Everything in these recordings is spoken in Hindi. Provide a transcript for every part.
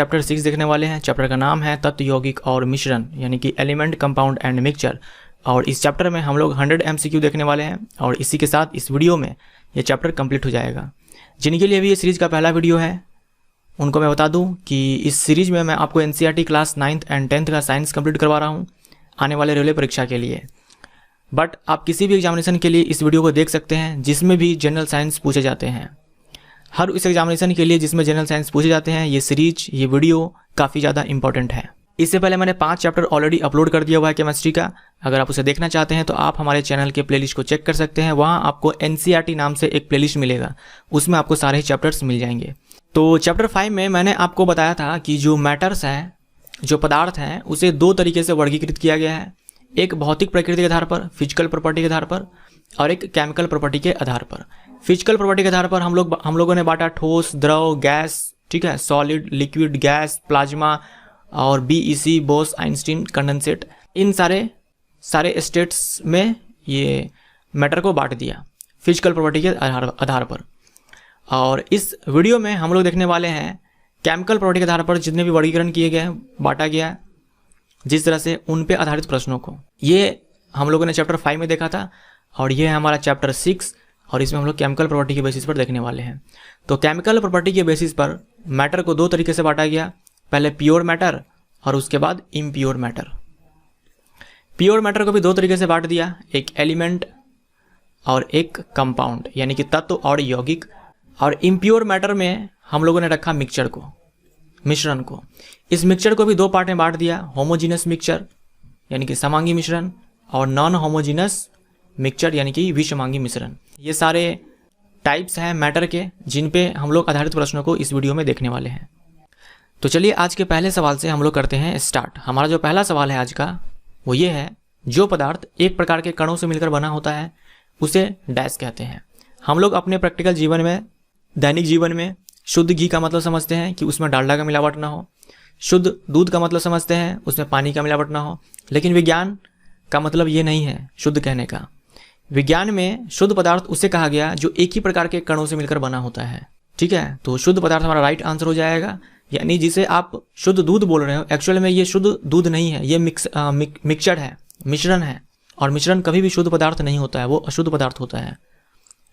चैप्टर 6 देखने वाले हैं। चैप्टर का नाम है तत्व, यौगिक और मिश्रण, यानी कि एलिमेंट, कंपाउंड एंड मिक्सचर। और इस चैप्टर में हम लोग 100 MCQ देखने वाले हैं और इसी के साथ इस वीडियो में ये चैप्टर कंप्लीट हो जाएगा। जिनके लिए भी ये सीरीज़ का पहला वीडियो है उनको मैं बता दूं कि इस सीरीज़ में मैं आपको NCERT class 9th and 10th का साइंस कंप्लीट करवा रहा हूं आने वाले रेलवे परीक्षा के लिए। बट आप किसी भी एग्जामिनेशन के लिए इस वीडियो को देख सकते हैं जिसमें भी जनरल साइंस पूछे जाते हैं। हर उस एग्जामिनेशन के लिए जिसमें जनरल साइंस पूछे जाते हैं ये सीरीज, ये वीडियो काफ़ी ज़्यादा इंपॉर्टेंट है। इससे पहले मैंने 5 चैप्टर ऑलरेडी अपलोड कर दिया हुआ है केमिस्ट्री का। अगर आप उसे देखना चाहते हैं तो आप हमारे चैनल के प्लेलिस्ट को चेक कर सकते हैं। वहाँ आपको NCERT नाम से एक प्लेलिस्ट मिलेगा, उसमें आपको सारे ही चैप्टर्स मिल जाएंगे। तो चैप्टर 5 में मैंने आपको बताया था कि जो मैटर्स हैं, जो पदार्थ हैं, उसे 2 तरीके से वर्गीकृत किया गया है। एक भौतिक प्रकृति के आधार पर, फिजिकल प्रॉपर्टी के आधार पर, और एक केमिकल प्रॉपर्टी के आधार पर। फिजिकल प्रॉपर्टी के आधार पर हम लोगों ने बांटा ठोस, द्रव, गैस, ठीक है, सॉलिड, लिक्विड, गैस, प्लाज्मा और BEC, बोस, आइंस्टीन, कंडेंसेट। इन सारे स्टेट्स में ये मैटर को बांट दिया फिजिकल प्रॉपर्टी के आधार पर। और इस वीडियो में हम लोग देखने वाले हैं केमिकल प्रॉपर्टी के आधार पर जितने भी वर्गीकरण किए गए हैं, बांटा गया है जिस तरह से, उन पे आधारित प्रश्नों को। ये हम लोगों ने चैप्टर 5 में देखा था और ये है हमारा चैप्टर 6 और इसमें हम लोग केमिकल प्रॉपर्टी के बेसिस पर देखने वाले हैं। तो केमिकल प्रॉपर्टी के बेसिस पर मैटर को 2 तरीके से बांटा गया, पहले प्योर मैटर और उसके बाद इम्प्योर मैटर। प्योर मैटर को भी 2 तरीके से बांट दिया, एक एलिमेंट और एक कंपाउंड, यानी कि तत्व और यौगिक। और इम्प्योर मैटर में हम लोगों ने रखा मिक्सचर को, मिश्रण को। इस मिक्सचर को भी 2 पार्ट में बांट दिया, होमोजीनस मिक्सचर यानी कि समांगी मिश्रण और नॉन होमोजीनस मिक्सचर यानी कि विषमांगी मिश्रण। ये सारे टाइप्स हैं मैटर के जिन पे हम लोग आधारित प्रश्नों को इस वीडियो में देखने वाले हैं। तो चलिए आज के पहले सवाल से हम लोग करते हैं स्टार्ट। हमारा जो पहला सवाल है आज का वो ये है, जो पदार्थ एक प्रकार के कणों से मिलकर बना होता है उसे डैश कहते हैं। हम लोग अपने प्रैक्टिकल जीवन में, दैनिक जीवन में शुद्ध घी का मतलब समझते हैं कि उसमें डालडा का मिलावट ना हो, शुद्ध दूध का मतलब समझते हैं उसमें पानी का मिलावट ना हो। लेकिन विज्ञान का मतलब ये नहीं है शुद्ध कहने का। विज्ञान में शुद्ध पदार्थ उसे कहा गया जो एक ही प्रकार के कणों से मिलकर बना होता है, ठीक है। तो शुद्ध पदार्थ हमारा राइट आंसर हो जाएगा। यानी जिसे आप शुद्ध दूध बोल रहे हो, एक्चुअल में ये शुद्ध दूध नहीं है, ये मिक्सचर है, मिश्रण है। और मिश्रण कभी भी शुद्ध पदार्थ नहीं होता है, वो अशुद्ध पदार्थ होता है,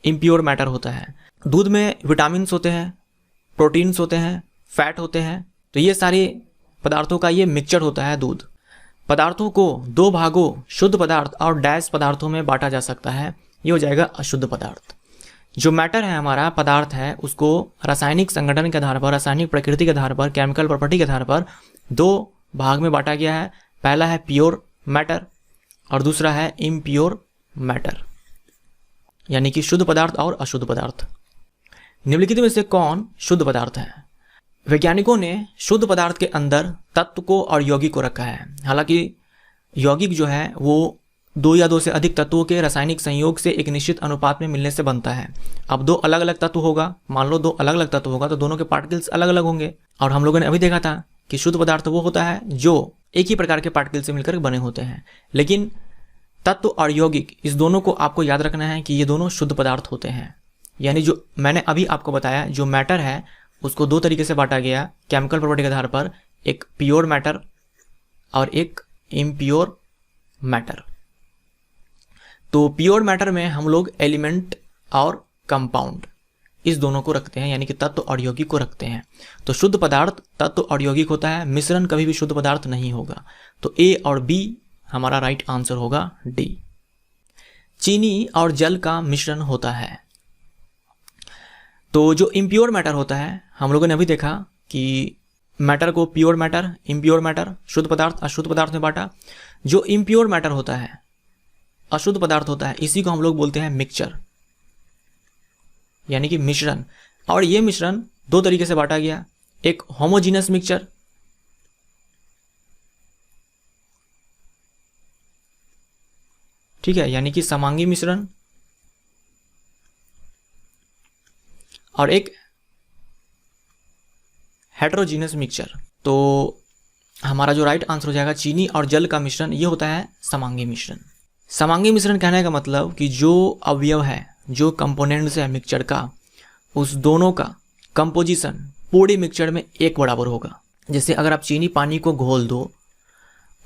इम्प्योर मैटर होता है। दूध में विटामिन्स होते हैं, प्रोटीन्स होते हैं, फैट होते हैं। तो ये सारे पदार्थों का ये मिक्सचर होता है दूध। पदार्थों को 2 भागों, शुद्ध पदार्थ और डैश पदार्थों में बांटा जा सकता है, ये हो जाएगा अशुद्ध पदार्थ। जो मैटर है हमारा, पदार्थ है, उसको रासायनिक संगठन के आधार पर, रासायनिक प्रकृति के आधार पर, केमिकल प्रॉपर्टी के आधार पर 2 भाग में बांटा गया है। पहला है प्योर मैटर और दूसरा है इम्प्योर मैटर, यानी कि शुद्ध पदार्थ और अशुद्ध पदार्थ। निम्नलिखित में से कौन शुद्ध पदार्थ है? वैज्ञानिकों ने शुद्ध पदार्थ के अंदर तत्व को और यौगिक को रखा है। हालांकि यौगिक जो है वो 2 या 2 से अधिक तत्वों के रासायनिक संयोग से एक निश्चित अनुपात में मिलने से बनता है। अब 2 अलग अलग तत्व होगा, मान लो 2 अलग अलग तत्व होगा तो दोनों के पार्टिकल्स अलग अलग होंगे। और हम लोगों ने अभी देखा था कि शुद्ध पदार्थ वो होता है जो एक ही प्रकार के पार्टिकल से मिलकर बने होते हैं। लेकिन तत्व और यौगिक, इस दोनों को आपको याद रखना है कि ये दोनों शुद्ध पदार्थ होते हैं। यानी जो मैंने अभी आपको बताया, जो मैटर है उसको 2 तरीके से बांटा गया केमिकल प्रॉपर्टी के आधार पर, एक प्योर मैटर और एक इम्प्योर मैटर। तो प्योर मैटर में हम लोग एलिमेंट और कंपाउंड इस दोनों को रखते हैं, यानी कि तत्व और यौगिक को रखते हैं। तो शुद्ध पदार्थ तत्व और यौगिक होता है, मिश्रण कभी भी शुद्ध पदार्थ नहीं होगा। तो A और B हमारा राइट आंसर होगा D। चीनी और जल का मिश्रण होता है। तो जो इम्प्योर मैटर होता है, हम लोगों ने अभी देखा कि मैटर को प्योर मैटर, इम्प्योर मैटर, शुद्ध पदार्थ, अशुद्ध पदार्थ में बांटा। जो इम्प्योर मैटर होता है, अशुद्ध पदार्थ होता है, इसी को हम लोग बोलते हैं मिक्सचर, यानी कि मिश्रण। और ये मिश्रण 2 तरीके से बांटा गया, एक होमोजीनस मिक्सचर, ठीक है, यानी कि समांगी मिश्रण, और एक हेटेरोजीनस मिक्सचर। तो हमारा जो राइट आंसर हो जाएगा चीनी और जल का मिश्रण, ये होता है समांगी मिश्रण। समांगी मिश्रण कहने का मतलब कि जो अवयव है, जो कंपोनेंट्स है मिक्सचर का, उस दोनों का कंपोजिशन पूरे मिक्सचर में एक बराबर होगा। जैसे अगर आप चीनी पानी को घोल दो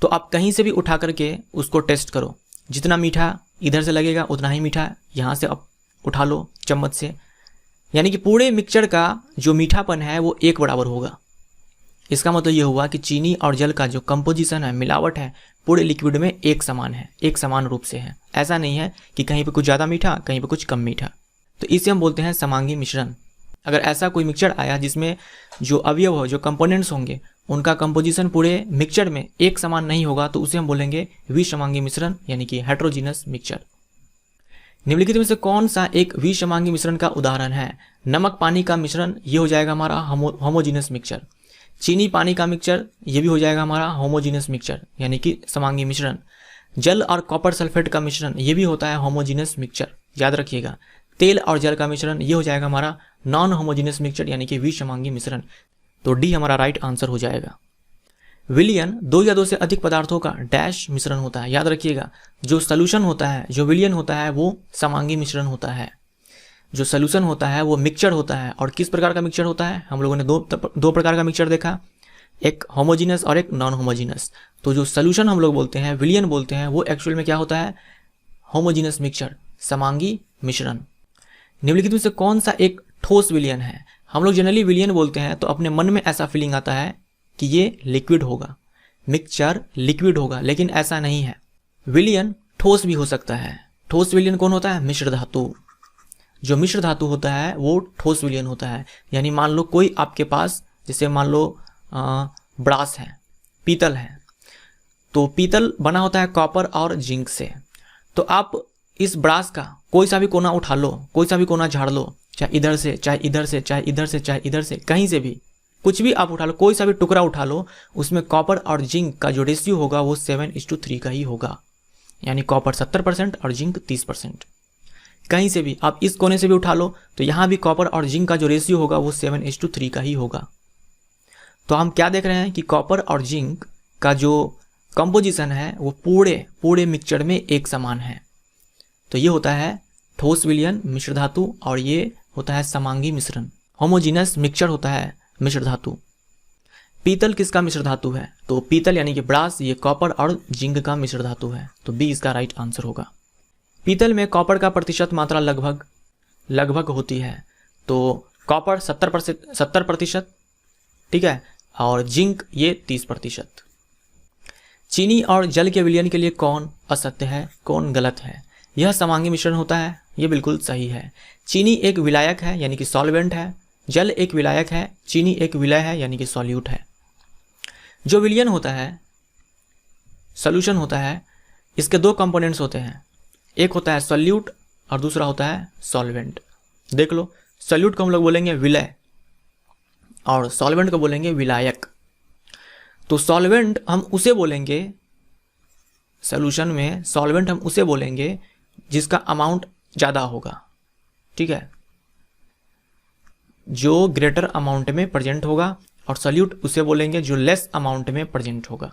तो आप कहीं से भी उठा करके उसको टेस्ट करो, जितना मीठा इधर से लगेगा उतना ही मीठा यहाँ से आप उठा लो चम्मच से, यानी कि पूरे मिक्सचर का जो मीठापन है वो एक बराबर होगा। इसका मतलब ये हुआ कि चीनी और जल का जो कंपोजिशन है, मिलावट है, पूरे लिक्विड में एक समान है, एक समान रूप से है। ऐसा नहीं है कि कहीं पे कुछ ज़्यादा मीठा कहीं पे कुछ कम मीठा। तो इसे हम बोलते हैं समांगी मिश्रण। अगर ऐसा कोई मिक्सचर आया जिसमें जो अवयव हो, जो कंपोनेंट्स होंगे, उनका कंपोजिशन पूरे मिक्सचर में एक समान नहीं होगा तो उसे हम बोलेंगे विषमांगी मिश्रण, यानी कि हेट्रोजीनस मिक्सचर। निम्नलिखित में से कौन सा एक विषमांगी मिश्रण का उदाहरण है? नमक पानी का मिश्रण, ये हो जाएगा हमारा होमोजीनस मिक्सचर। चीनी पानी का मिक्सचर, ये भी हो जाएगा हमारा होमोजीनस मिक्सचर, यानी कि समांगी मिश्रण। जल और कॉपर सल्फेट का मिश्रण, ये भी होता है होमोजीनस मिक्सचर, याद रखिएगा। तेल और जल का मिश्रण, ये हो जाएगा हमारा नॉन होमोजीनस मिक्सचर, यानी कि विषमांगी मिश्रण। तो डी हमारा राइट आंसर हो जाएगा। विलयन, दो या दो से अधिक पदार्थों का डैश मिश्रण होता है, याद रखिएगा। जो सॉल्यूशन होता है, जो विलयन होता है, वो समांगी मिश्रण होता है। जो सॉल्यूशन होता है वो मिक्सचर होता है। और किस प्रकार का मिक्सचर होता है? हम लोगों ने दो प्रकार का मिक्सचर देखा, एक होमोजीनस और एक नॉन होमोजीनस। तो जो सॉल्यूशन हम लोग बोलते हैं, विलयन बोलते हैं, वो एक्चुअल में क्या होता है? होमोजीनस मिक्सचर, समांगी मिश्रण। निम्नलिखित में से कौन सा एक ठोस विलयन है? हम लोग जनरली विलयन बोलते हैं तो अपने मन में ऐसा फीलिंग आता है कि ये लिक्विड होगा, मिक्सचर लिक्विड होगा, लेकिन ऐसा नहीं है। विलयन ठोस भी हो सकता है। ठोस विलयन कौन होता है? मिश्र धातु। जो मिश्र धातु होता है वो ठोस विलयन होता है। यानी मान लो कोई आपके पास, जैसे मान लो ब्रास है, पीतल है, तो पीतल बना होता है कॉपर और जिंक से। तो आप इस ब्रास का कोई सा भी कोना उठा लो, कोई सा भी कोना झाड़ लो, चाहे इधर से, चाहे इधर से, चाहे इधर से, चाहे इधर से, कहीं से भी कुछ भी आप उठा लो, कोई सा भी टुकड़ा उठा लो, उसमें कॉपर और जिंक का जो रेशियो होगा वो 7:3 का ही होगा। यानी कॉपर 70% और जिंक 30%। कहीं से भी आप इस कोने से भी उठा लो तो यहाँ भी कॉपर और जिंक का जो रेशियो होगा वो 7:3 का ही होगा। तो हम क्या देख रहे हैं कि कॉपर और जिंक का जो कंपोजिशन है वो पूरे मिक्सचर में एक समान है। तो ये होता है ठोस विलयन, मिश्र धातु, और ये होता है समांगी मिश्रण। होमोजीनस मिक्सचर होता है मिश्र धातु। पीतल किसका मिश्र धातु है? तो पीतल यानी कि ब्रास, ये कॉपर और जिंक का मिश्र धातु है। तो बी इसका राइट आंसर होगा। पीतल में कॉपर का प्रतिशत मात्रा लगभग होती है। तो कॉपर 70%, ठीक है, और जिंक ये 30%। चीनी और जल के विलयन के लिए कौन असत्य है, कौन गलत है? यह समांगी मिश्रण होता है, ये बिल्कुल सही है। चीनी एक विलायक है, यानी कि सॉल्वेंट है। जल एक विलायक है, चीनी एक विलय है, यानी कि सॉल्यूट है। जो विलयन होता है, सॉल्यूशन होता है, इसके दो कंपोनेंट्स होते हैं, एक होता है सॉल्यूट और दूसरा होता है सॉल्वेंट। देख लो, सॉल्यूट को हम लोग बोलेंगे विलय और सॉल्वेंट को बोलेंगे विलायक। तो सॉल्वेंट हम उसे बोलेंगे, सॉल्यूशन में सॉल्वेंट हम उसे बोलेंगे जिसका अमाउंट ज़्यादा होगा, ठीक है, जो ग्रेटर अमाउंट में प्रेजेंट होगा। और सॉल्यूट उसे बोलेंगे जो लेस अमाउंट में प्रेजेंट होगा।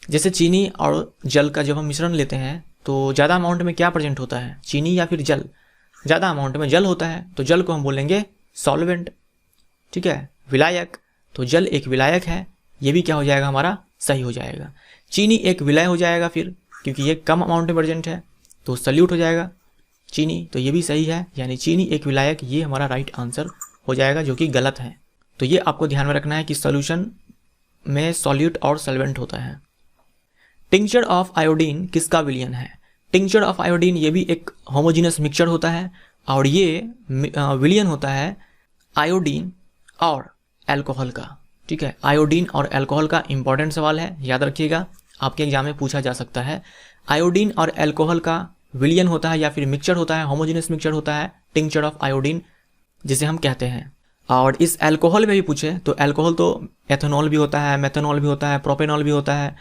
जैसे चीनी और जल का जब हम मिश्रण लेते हैं तो ज़्यादा अमाउंट में क्या प्रेजेंट होता है? चीनी या फिर जल? ज़्यादा अमाउंट में जल होता है, तो जल को हम बोलेंगे सॉल्वेंट, ठीक है, विलायक। तो जल एक विलायक है, ये भी क्या हो जाएगा हमारा? सही हो जाएगा। चीनी एक विलय हो जाएगा फिर, क्योंकि ये कम अमाउंट में प्रेजेंट है, तो सॉल्यूट हो जाएगा चीनी, तो ये भी सही है। यानी चीनी एक विलायक, ये हमारा राइट आंसर हो जाएगा, जो कि गलत है। तो ये आपको ध्यान में रखना है कि सॉल्यूशन में सॉल्यूट और सॉल्वेंट होता है। टिंचर ऑफ आयोडीन किसका विलयन है? टिंचर ऑफ आयोडीन ये भी एक होमोजीनस मिक्सचर होता है और ये विलयन होता है आयोडीन और अल्कोहल का, ठीक है। आयोडीन और अल्कोहल का इंपॉर्टेंट सवाल है, याद रखिएगा, आपके एग्जाम में पूछा जा सकता है। आयोडीन और अल्कोहल का विलयन होता है या फिर मिक्सचर होता है, होमोजीनस मिक्सचर होता है टिंचर ऑफ आयोडीन, जिसे हम कहते हैं। और इस अल्कोहल में भी पूछे तो अल्कोहल तो एथेनॉल भी होता है, मेथनॉल भी होता है, प्रोपेनॉल भी होता है।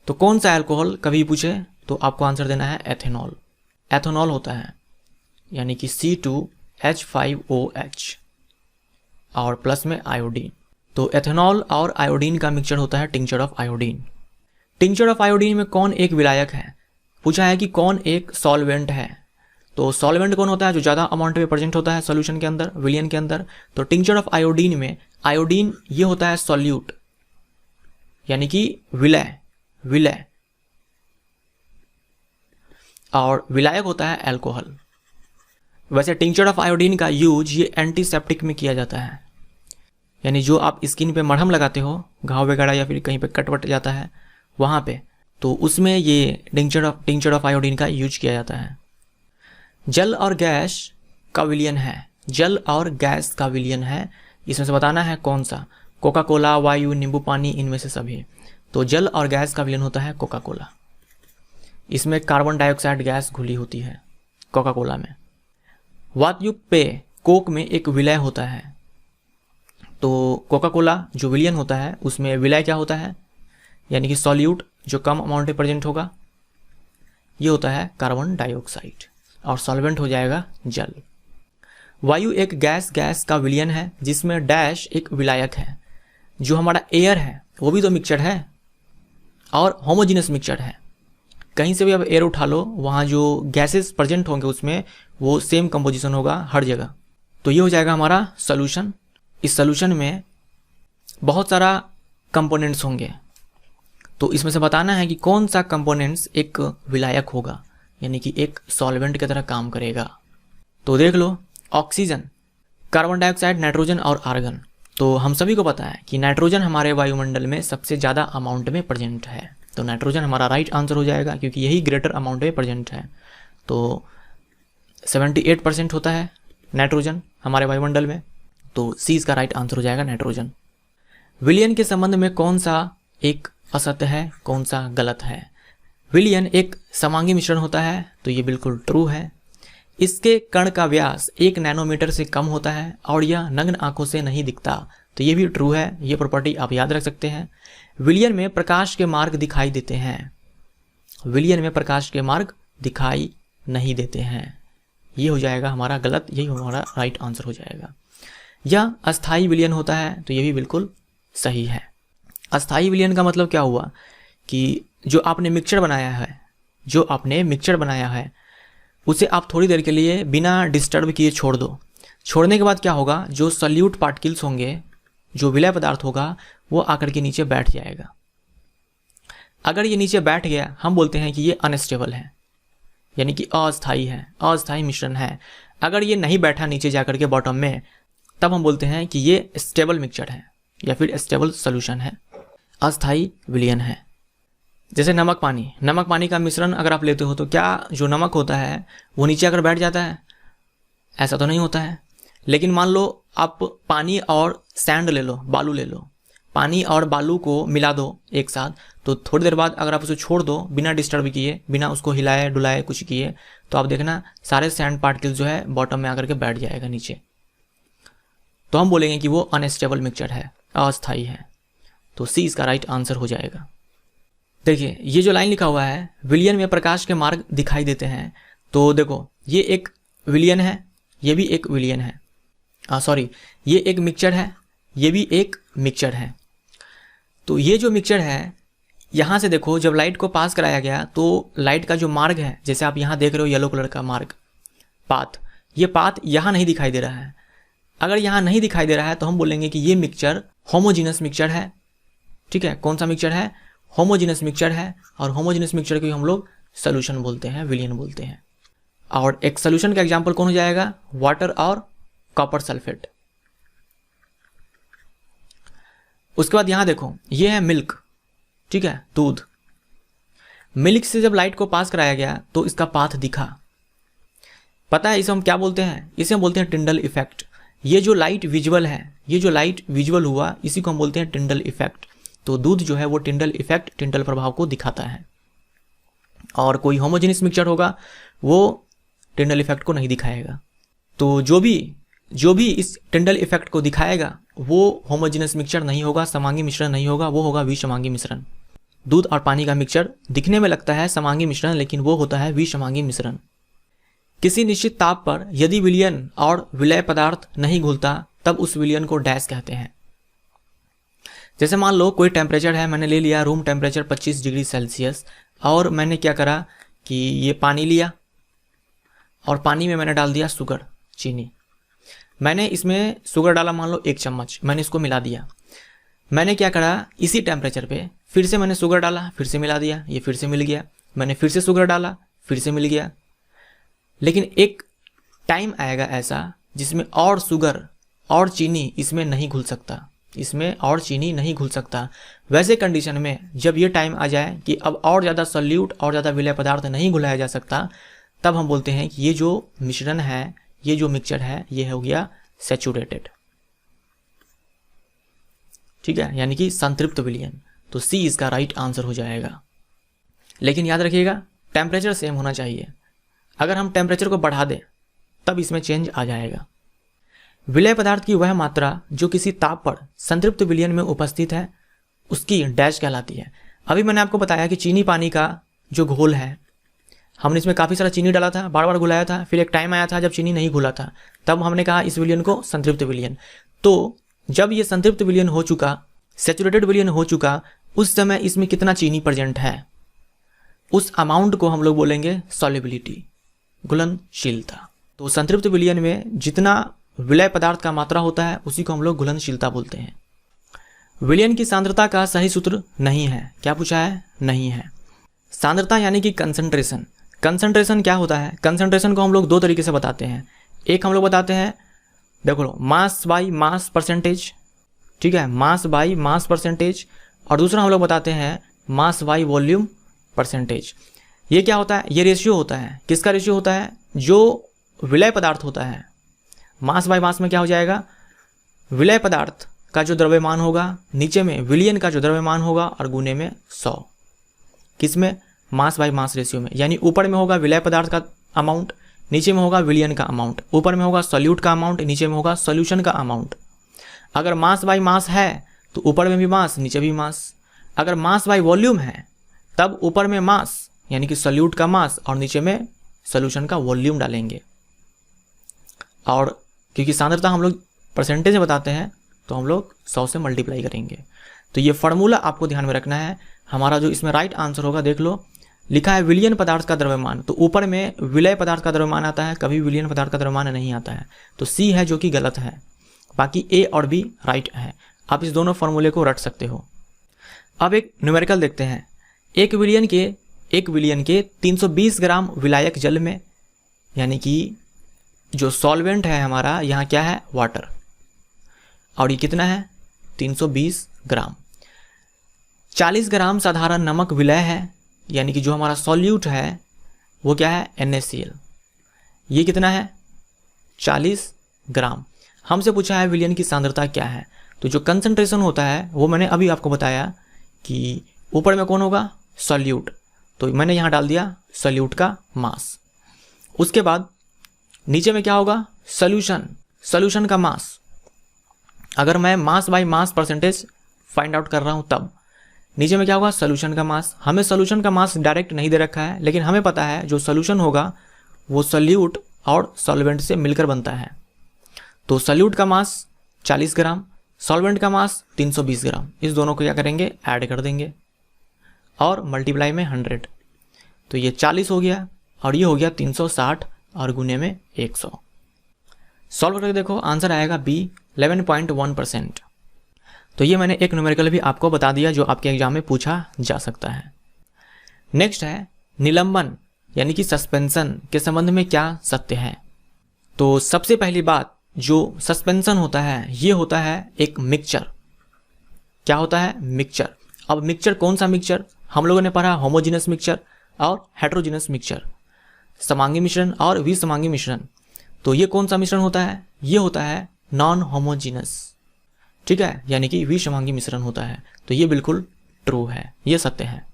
तो कौन सा अल्कोहल कभी पूछे तो आपको आंसर देना है एथेनॉल। एथेनॉल होता है, यानी कि C2H5OH और प्लस में आयोडीन। तो एथेनॉल और आयोडीन का मिक्सचर होता है tincture of iodine. Tincture of iodine में कौन एक विलायक है? पूछा है कि कौन एक सॉल्वेंट है। तो सॉल्वेंट कौन होता है? जो ज़्यादा अमाउंट में प्रेजेंट होता है सॉल्यूशन के अंदर, विलयन के अंदर। तो टिंचर ऑफ आयोडीन में आयोडीन ये होता है सॉल्यूट, यानी कि विलय, और विलायक होता है अल्कोहल। वैसे टिंचर ऑफ आयोडीन का यूज ये एंटीसेप्टिक में किया जाता है, यानी जो आप स्किन पे मरहम लगाते हो, घाव वगैरह या फिर कहीं पे कट वट जाता है वहाँ पे, तो उसमें ये टिंचर ऑफ आयोडीन का यूज किया जाता है। जल और गैस का विलयन है, जल और गैस का विलयन है, इसमें से बताना है कौन सा। कोका कोला, वायु, नींबू पानी, इनमें से सभी। तो जल और गैस का विलयन होता है कोका कोला, इसमें कार्बन डाइऑक्साइड गैस घुली होती है कोका कोला में। वातयुक्त पेय कोक में एक विलय होता है, तो कोका कोला जो विलयन होता है उसमें विलय क्या होता है, यानी कि सॉल्यूट जो कम अमाउंट में प्रेजेंट होगा, ये होता है कार्बन डाइऑक्साइड, और सॉल्वेंट हो जाएगा जल। वायु एक गैस का विलयन है, जिसमें डैश एक विलायक है। जो हमारा एयर है वो भी तो मिक्सचर है और होमोजीनस मिक्सचर है। कहीं से भी अब एयर उठा लो, वहाँ जो गैसेस प्रेजेंट होंगे उसमें वो सेम कंपोजिशन होगा हर जगह। तो ये हो जाएगा हमारा सोल्यूशन। इस सोल्यूशन में बहुत सारा कंपोनेंट्स होंगे, तो इसमें से बताना है कि कौन सा कंपोनेंट्स एक विलायक होगा, यानी कि एक सॉल्वेंट की तरह काम करेगा। तो देख लो, ऑक्सीजन, कार्बन डाइऑक्साइड, नाइट्रोजन और आर्गन। तो हम सभी को पता है कि नाइट्रोजन हमारे वायुमंडल में सबसे ज़्यादा अमाउंट में प्रेजेंट है, तो नाइट्रोजन हमारा राइट आंसर हो जाएगा, क्योंकि यही ग्रेटर अमाउंट में प्रेजेंट है। तो 78% होता है नाइट्रोजन हमारे वायुमंडल में, तो सी इसका राइट आंसर हो जाएगा नाइट्रोजन। विलयन के संबंध में कौन सा एक असत्य है, कौन सा गलत है? विलयन एक समांगी मिश्रण होता है, तो ये बिल्कुल ट्रू है। इसके कण का व्यास 1 नैनोमीटर से कम होता है और यह नग्न आंखों से नहीं दिखता, तो ये भी ट्रू है। ये प्रॉपर्टी आप याद रख सकते हैं। विलयन में प्रकाश के मार्ग दिखाई देते हैं, विलयन में प्रकाश के मार्ग दिखाई नहीं देते हैं, ये हो जाएगा हमारा गलत, यही हमारा राइट आंसर हो जाएगा। यह अस्थाई विलयन होता है, तो ये भी बिल्कुल सही है। अस्थाई विलयन का मतलब क्या हुआ कि जो आपने मिक्सचर बनाया है, उसे आप थोड़ी देर के लिए बिना डिस्टर्ब किए छोड़ दो। छोड़ने के बाद क्या होगा, जो सॉल्यूट पार्टिकल्स होंगे, जो विलय पदार्थ होगा, वो आकर के नीचे बैठ जाएगा। अगर ये नीचे बैठ गया, हम बोलते हैं कि ये अनस्टेबल है, यानी कि अस्थाई है, अस्थाई मिश्रण है। अगर ये नहीं बैठा नीचे जाकर के बॉटम में, तब हम बोलते हैं कि ये स्टेबल मिक्सचर है या फिर स्टेबल सोल्यूशन है, अस्थाई विलयन है। जैसे नमक पानी का मिश्रण अगर आप लेते हो, तो क्या जो नमक होता है वो नीचे आकर बैठ जाता है? ऐसा तो नहीं होता है। लेकिन मान लो आप पानी और सैंड ले लो, बालू ले लो, पानी और बालू को मिला दो एक साथ, तो थोड़ी देर बाद अगर आप उसे छोड़ दो बिना डिस्टर्ब किए, बिना उसको हिलाए डुलाए कुछ किए, तो आप देखना सारे सैंड पार्टिकल्स जो है बॉटम में आकर के बैठ जाएगा नीचे। तो हम बोलेंगे कि वो अनस्टेबल मिक्सचर है, अस्थाई है। तो सी इसका राइट आंसर हो जाएगा। देखिए, ये जो लाइन लिखा हुआ है, विलयन में प्रकाश के मार्ग दिखाई देते हैं, तो देखो ये एक विलयन है, ये भी एक विलयन है, ये एक मिक्सचर है, ये भी एक मिक्सचर है। तो ये जो मिक्सचर है, यहाँ से देखो जब लाइट को पास कराया गया, तो लाइट का जो मार्ग है, जैसे आप यहाँ देख रहे हो येलो कलर का मार्ग, पाथ, ये पाथ यहाँ नहीं दिखाई दे रहा है। अगर यहाँ नहीं दिखाई दे रहा है तो हम बोलेंगे कि ये मिक्सचर होमोजीनस मिक्सचर है। ठीक है, कौन सा मिक्सचर है? होमोजीनस मिक्सचर है, और होमोजीनस मिक्सचर को हम लोग सोल्यूशन बोलते हैं, विलयन बोलते हैं। और एक सोल्यूशन का एग्जांपल कौन हो जाएगा? वाटर और कॉपर सल्फेट। उसके बाद यहां देखो, ये है मिल्क, ठीक है, दूध। मिल्क से जब लाइट को पास कराया गया तो इसका पाथ दिखा। पता है इसे हम क्या बोलते हैं? इसे हम बोलते हैं टिंडल इफेक्ट। ये जो लाइट विजुअल है, ये जो लाइट विजुअल हुआ, इसी को हम बोलते हैं टिंडल इफेक्ट। तो दूध जो है वो टिंडल इफेक्ट, टिंडल प्रभाव को दिखाता है। और कोई होमोजेनियस मिक्सचर होगा वो टिंडल इफेक्ट को नहीं दिखाएगा। तो जो भी इस टिंडल इफेक्ट को दिखाएगा वो होमोजेनियस मिक्सचर नहीं होगा, समांगी मिश्रण नहीं होगा, वो होगा विषमांगी मिश्रण। दूध और पानी का मिक्सचर दिखने में लगता है समांगी मिश्रण, लेकिन वो होता है विषमांगी मिश्रण। किसी निश्चित ताप पर यदि विलयन और विलय पदार्थ नहीं घुलता, तब उस विलयन को डैश कहते हैं। जैसे मान लो कोई टेम्परेचर है, मैंने ले लिया रूम टेम्परेचर 25 डिग्री सेल्सियस, और मैंने क्या करा कि ये पानी लिया और पानी में मैंने डाल दिया शुगर, चीनी। मैंने इसमें शुगर डाला, मान लो 1 चम्मच, मैंने इसको मिला दिया। मैंने क्या करा, इसी टेम्परेचर पे फिर से मैंने शुगर डाला, फिर से मिला दिया, ये फिर से मिल गया। मैंने फिर से शुगर डाला, फिर से मिल गया। लेकिन एक टाइम आएगा ऐसा जिसमें और शुगर और चीनी इसमें नहीं घुल सकता, इसमें और चीनी नहीं घुल सकता। वैसे कंडीशन में जब ये टाइम आ जाए कि अब और ज़्यादा सॉल्यूट और ज़्यादा विलय पदार्थ नहीं घुलाया जा सकता, तब हम बोलते हैं कि ये जो मिश्रण है, ये जो मिक्सचर है, ये हो गया सैचुरेटेड। ठीक है, यानी कि संतृप्त विलयन। तो सी इसका राइट आंसर हो जाएगा। लेकिन याद रखिएगा टेम्परेचर सेम होना चाहिए। अगर हम टेम्परेचर को बढ़ा दें तब इसमें चेंज आ जाएगा। विलय पदार्थ की वह मात्रा जो किसी ताप पर संतृप्त विलयन में उपस्थित है उसकी डैश कहलाती है। अभी मैंने आपको बताया कि चीनी पानी का जो घोल है, हमने इसमें काफ़ी सारा चीनी डाला था, बार बार घुलाया था, फिर एक टाइम आया था जब चीनी नहीं घुला था, तब हमने कहा इस विलयन को संतृप्त विलयन। तो जब ये संतृप्त विलयन हो चुका, सैचुरेटेड विलयन हो चुका, उस समय इसमें कितना चीनी प्रेजेंट है, उस अमाउंट को हम लोग बोलेंगे सॉल्युबिलिटी, घुलनशीलता। तो संतृप्त विलयन में जितना विलय पदार्थ का मात्रा होता है उसी को हम लोग घुलनशीलता बोलते हैं। विलयन की सांद्रता का सही सूत्र नहीं है। क्या पूछा है? नहीं है। सांद्रता यानी कि कंसंट्रेशन। कंसंट्रेशन क्या होता है? कंसंट्रेशन को हम लोग 2 तरीके से बताते हैं। एक हम लोग बताते हैं, देखो लो, मास बाई मास परसेंटेज, ठीक है, मास बाई मास परसेंटेज। और दूसरा हम लोग बताते हैं मास बाई वॉल्यूम परसेंटेज। ये क्या होता है? ये रेशियो होता है। किसका रेशियो होता है? जो विलय पदार्थ होता है, मास बाई मास में क्या हो जाएगा, विलय पदार्थ का जो द्रव्यमान होगा, नीचे में विलयन का जो द्रव्यमान होगा, और गुने में 100। किसमें? मास बाई मास रेशियो में। यानी ऊपर में होगा विलय पदार्थ का अमाउंट, नीचे में होगा विलयन का अमाउंट। ऊपर में होगा सॉल्यूट का अमाउंट, नीचे में होगा सॉल्यूशन का अमाउंट। अगर मास बाई मास है तो ऊपर में भी मास, नीचे भी मास। अगर मास बाई वॉल्यूम है तब ऊपर में मास यानी कि सॉल्यूट का मास और नीचे में सॉल्यूशन का वॉल्यूम डालेंगे। और क्योंकि सांद्रता हम लोग परसेंटेज में बताते हैं तो हम लोग 100 से मल्टीप्लाई करेंगे। तो ये फार्मूला आपको ध्यान में रखना है। हमारा जो इसमें राइट आंसर होगा, देख लो, लिखा है विलयन पदार्थ का द्रव्यमान, तो ऊपर में विलय पदार्थ का द्रव्यमान आता है, कभी विलयन पदार्थ का द्रव्यमान नहीं आता है। तो सी है जो कि गलत है, बाकी ए और बी राइट है। आप इस दोनों फार्मूले को रट सकते हो। अब एक न्यूमेरिकल देखते हैं। एक विलयन के 320 ग्राम विलायक जल में, यानी कि जो सॉल्वेंट है हमारा यहाँ क्या है? वाटर। और ये कितना है? 320 ग्राम। 40 ग्राम साधारण नमक विलय है, यानी कि जो हमारा सॉल्यूट है वो क्या है? NaCl। ये कितना है? 40 ग्राम। हमसे पूछा है विलयन की सांद्रता क्या है। तो जो कंसंट्रेशन होता है वो मैंने अभी आपको बताया कि ऊपर में कौन होगा? सॉल्यूट। तो मैंने यहाँ डाल दिया सॉल्यूट का मास। उसके बाद नीचे में क्या होगा? सॉल्यूशन का मास। अगर मैं mass by mass percentage find out कर रहा हूँ तब नीचे में क्या होगा? सॉल्यूशन का मास। हमें सॉल्यूशन का मास डायरेक्ट नहीं दे रखा है, लेकिन हमें पता है जो सॉल्यूशन होगा वो सॉल्यूट और सॉल्वेंट से मिलकर बनता है। तो सॉल्यूट का मास 40 ग्राम, सॉल्वेंट का मास 320 ग्राम। इस दोनों को क्या करेंगे? ऐड कर देंगे और मल्टीप्लाई में 100। तो ये 40 हो गया और ये हो गया 360 और गुने में 100। सॉल्व करके देखो, आंसर आएगा बी 11.1%। तो ये मैंने एक न्यूमेरिकल भी आपको बता दिया जो आपके एग्जाम में पूछा जा सकता है। नेक्स्ट है निलंबन यानी कि सस्पेंशन के संबंध में क्या सत्य है। तो सबसे पहली बात, जो सस्पेंशन होता है ये होता है एक मिक्सचर। क्या होता है? मिक्सचर। अब मिक्सचर कौन सा मिक्सचर? हम लोगों ने पढ़ा होमोजीनस मिक्सचर और हेट्रोजीनस मिक्सचर, समांगी मिश्रण और विसमांगी मिश्रण। तो ये कौन सा मिश्रण होता है? ये होता है नॉन होमोजीनस, ठीक है, यानी कि विसमांगी मिश्रण होता है। तो ये बिल्कुल ट्रू है, ये सत्य है।